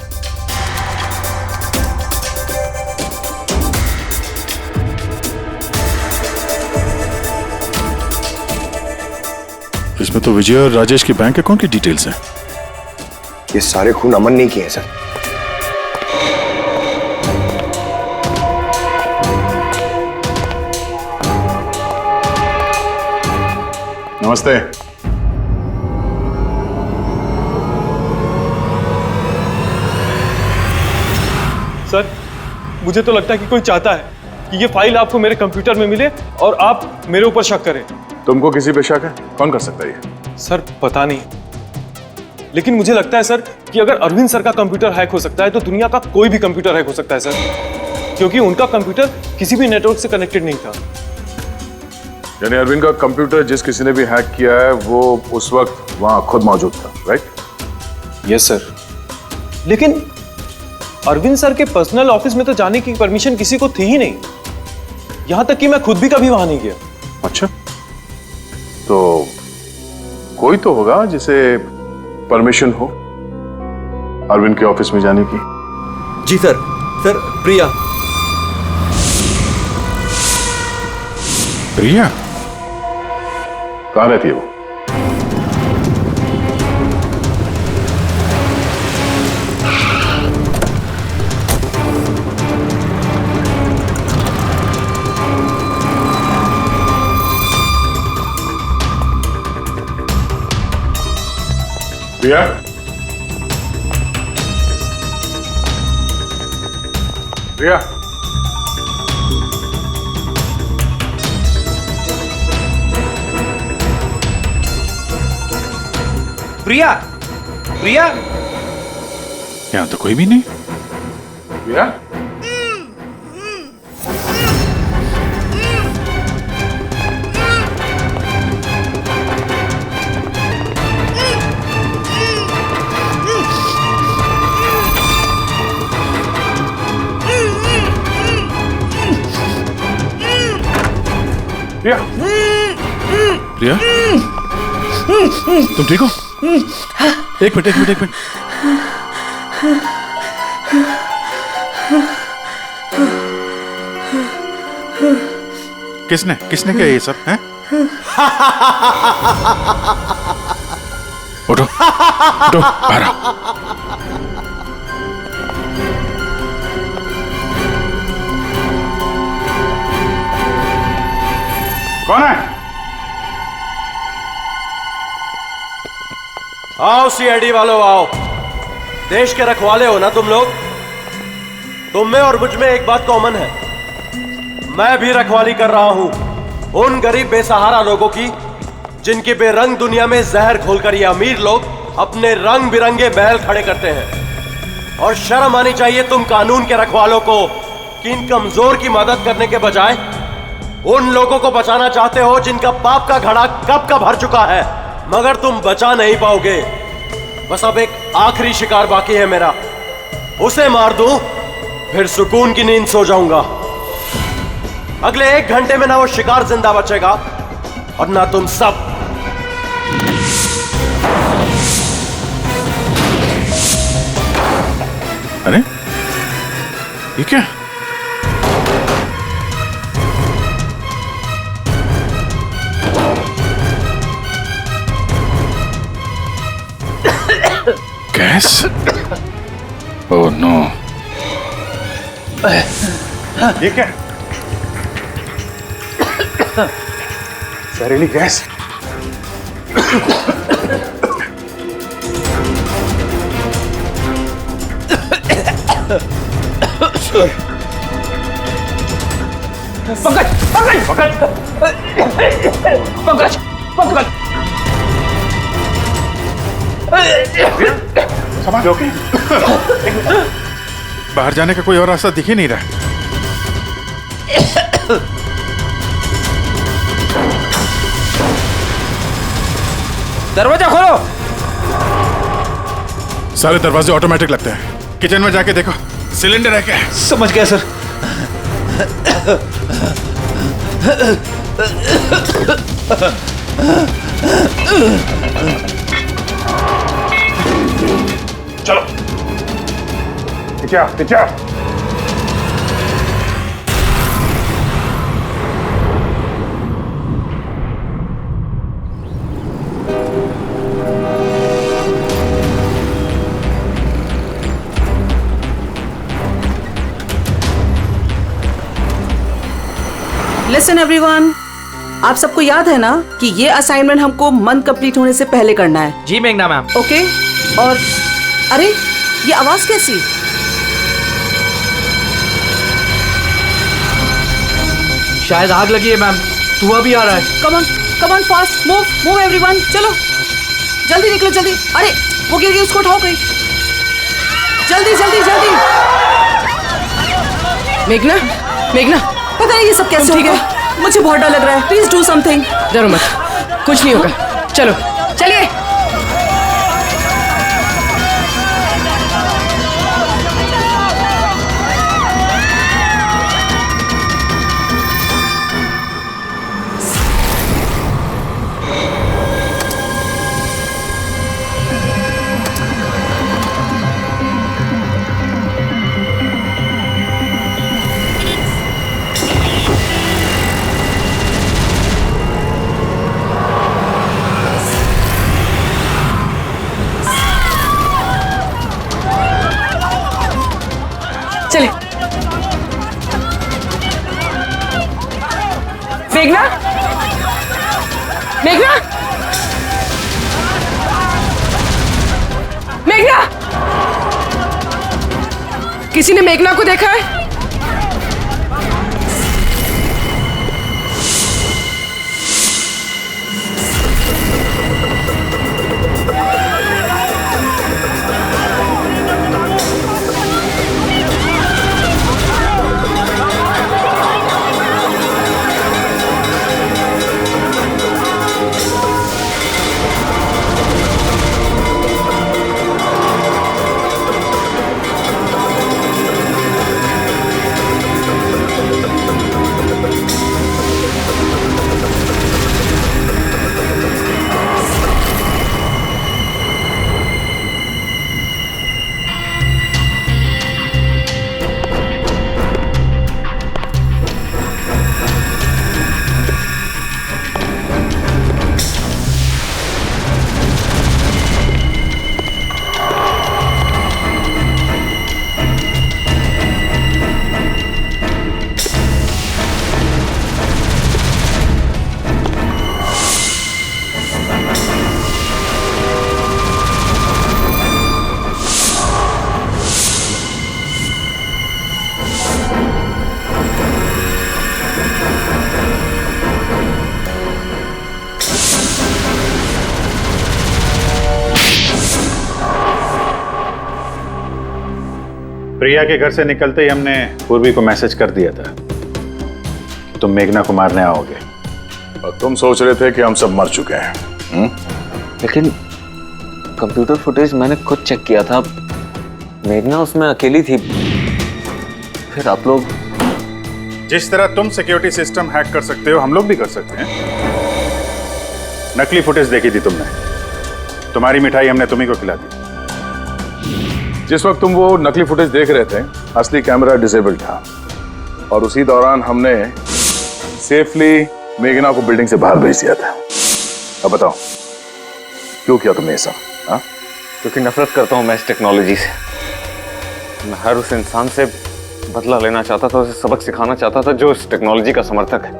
[SPEAKER 1] इसमें तो विजय और राजेश के बैंक अकाउंट की डिटेल्स हैं।
[SPEAKER 17] ये सारे खून अमन नहीं किए हैं सर।
[SPEAKER 7] नमस्ते।
[SPEAKER 16] सर मुझे तो लगता है कि कोई चाहता है कि ये फाइल आपको मेरे कंप्यूटर में मिले और आप मेरे ऊपर शक करें।
[SPEAKER 7] तुमको किसी पे शक है? कौन कर सकता है ये?
[SPEAKER 16] सर पता नहीं, लेकिन मुझे लगता है सर कि अगर अरविंद सर का कंप्यूटर हैक हो सकता है तो दुनिया का कोई भी कंप्यूटर हैक हो सकता है सर, क्योंकि उनका कंप्यूटर किसी भी नेटवर्क से कनेक्टेड नहीं था।
[SPEAKER 7] यानी अरविंद का कंप्यूटर जिस किसी ने भी हैक किया है वो उस वक्त वहां खुद मौजूद था, राइट?
[SPEAKER 16] यस सर, लेकिन अरविंद सर के पर्सनल ऑफिस में तो जाने की परमिशन किसी को थी ही नहीं, यहां तक कि मैं खुद भी कभी वहां नहीं गया।
[SPEAKER 7] अच्छा, तो कोई तो होगा जिसे परमिशन हो अरविंद के ऑफिस में जाने की।
[SPEAKER 5] जी सर। सर प्रिया।
[SPEAKER 1] प्रिया
[SPEAKER 7] कहाँ रहती है वो? प्रिया? प्रिया?
[SPEAKER 14] प्रिया, प्रिया,
[SPEAKER 1] यहाँ तो कोई भी नहीं।
[SPEAKER 7] प्रिया? प्रिया?
[SPEAKER 1] प्रिया, तुम ठीक हो? एक मिनट। किसने किया ये सब है? उठो बाहर आओ।
[SPEAKER 7] कौन है?
[SPEAKER 10] आओ सीआईडी वालों आओ। देश के रखवाले हो ना तुम लोग। तुम में और मुझ में एक बात कॉमन है, मैं भी रखवाली कर रहा हूं उन गरीब बेसहारा लोगों की जिनकी बेरंग दुनिया में जहर घोलकर ये अमीर लोग अपने रंग बिरंगे महल खड़े करते हैं। और शर्म आनी चाहिए तुम कानून के रखवालों को कि इन कमजोर की मदद करने के बजाय उन लोगों को बचाना चाहते हो जिनका पाप का घड़ा कब का भर चुका है, मगर तुम बचा नहीं पाओगे। बस अब एक आखिरी शिकार बाकी है मेरा, उसे मार दूं फिर सुकून की नींद सो जाऊंगा। अगले 1 घंटे में ना वो शिकार जिंदा बचेगा और ना तुम सब।
[SPEAKER 1] अरे ये क्या? गैस? Oh no.
[SPEAKER 7] ये क्या? जहरीली गैस?
[SPEAKER 16] पंकज पंकज पंकज पंकज
[SPEAKER 7] समाज ओके? बाहर जाने का कोई और रास्ता दिख ही नहीं रहा।
[SPEAKER 16] दरवाजा खोलो।
[SPEAKER 7] सारे दरवाजे ऑटोमेटिक लगते हैं। किचन में जाके देखो सिलेंडर है क्या?
[SPEAKER 23] समझ गया सर।
[SPEAKER 7] चलो पीछे आओ, पीछे आओ।
[SPEAKER 2] लिसन एवरीवन, आप सबको याद है ना कि ये असाइनमेंट हमको मंथ कंप्लीट होने से पहले करना है।
[SPEAKER 16] जी मेघना मैम।
[SPEAKER 2] ओके। और अरे ये आवाज कैसी?
[SPEAKER 16] शायद आग लगी है मैम, धुआं भी आ रहा है।
[SPEAKER 2] Come on fast, move everyone, चलो जल्दी निकलो जल्दी। अरे वो गिर गई, उसको उठाओ कहीं, जल्दी जल्दी जल्दी।
[SPEAKER 9] मेघना
[SPEAKER 2] पता नहीं ये सब कैसे हो गया, मुझे बहुत डर लग रहा है। Please do something.
[SPEAKER 9] डरो मत, कुछ नहीं होगा। चलो चलिए। चले। मेघना मेघना मेघना, किसी ने मेघना को देखा है?
[SPEAKER 6] प्रिया के घर से निकलते ही हमने पूर्वी को मैसेज कर दिया था कि तुम मेघना को मारने आओगे,
[SPEAKER 7] और तुम सोच रहे थे कि हम सब मर चुके हैं।
[SPEAKER 22] लेकिन कंप्यूटर फुटेज मैंने खुद चेक किया था, मेघना उसमें अकेली थी। फिर आप लोग
[SPEAKER 6] जिस तरह तुम सिक्योरिटी सिस्टम हैक कर सकते हो हम लोग भी कर सकते हैं। नकली फुटेज देखी थी तुमने, तुम्हारी मिठाई हमने तुम्ही को खिला दी।
[SPEAKER 7] जिस वक्त तुम वो नकली फुटेज देख रहे थे असली कैमरा डिसेबल था, और उसी दौरान हमने सेफली मेघना को बिल्डिंग से बाहर भेज दिया था। अब बताओ क्यों किया तुमने ये सब? हाँ,
[SPEAKER 22] क्योंकि नफरत करता हूं मैं इस टेक्नोलॉजी से। मैं हर उस इंसान से बदला लेना चाहता था, उसे सबक सिखाना चाहता था जो इस टेक्नोलॉजी का समर्थक है।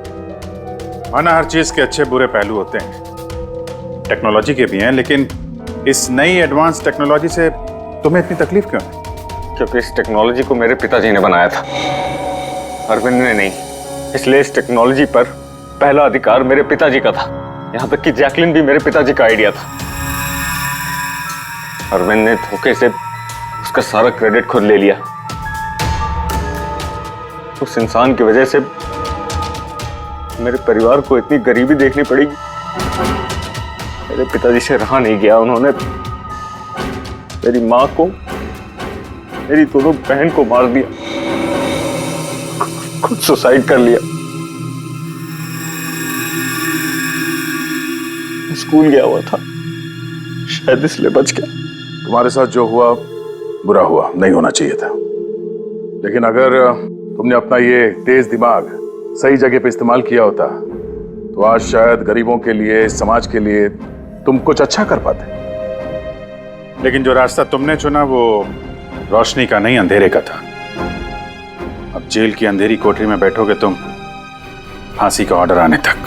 [SPEAKER 6] माना हर चीज के अच्छे बुरे पहलू होते हैं, टेक्नोलॉजी के भी हैं, लेकिन इस नई एडवांस टेक्नोलॉजी से तुम्हें इतनी तकलीफ क्यों है?
[SPEAKER 22] क्योंकि इस टेक्नोलॉजी को मेरे पिताजी ने बनाया था, अरविंद ने नहीं। इसलिए इस टेक्नोलॉजी पर पहला अधिकार मेरे पिताजी का था। यहां तक कि जैकलिन भी मेरे पिताजी का आइडिया था। अरविंद ने धोखे से उसका सारा क्रेडिट खुद ले लिया। उस इंसान की वजह से मेरे परिवार को इतनी गरीबी देखनी पड़ेगी। मेरे पिताजी से रहा नहीं गया। उन्होंने मेरी माँ को, मेरी दोनों बहन को मार दिया, खुद सुसाइड कर लिया। स्कूल गया हुआ था, शायद इसलिए बच गया।
[SPEAKER 7] तुम्हारे साथ जो हुआ बुरा हुआ, नहीं होना चाहिए था। लेकिन अगर तुमने अपना ये तेज दिमाग सही जगह पे इस्तेमाल किया होता तो आज शायद गरीबों के लिए, समाज के लिए तुम कुछ अच्छा कर पाते।
[SPEAKER 6] लेकिन जो रास्ता तुमने चुना वो रोशनी का नहीं, अंधेरे का था। अब जेल की अंधेरी कोठरी में बैठोगे तुम, फांसी का ऑर्डर आने तक।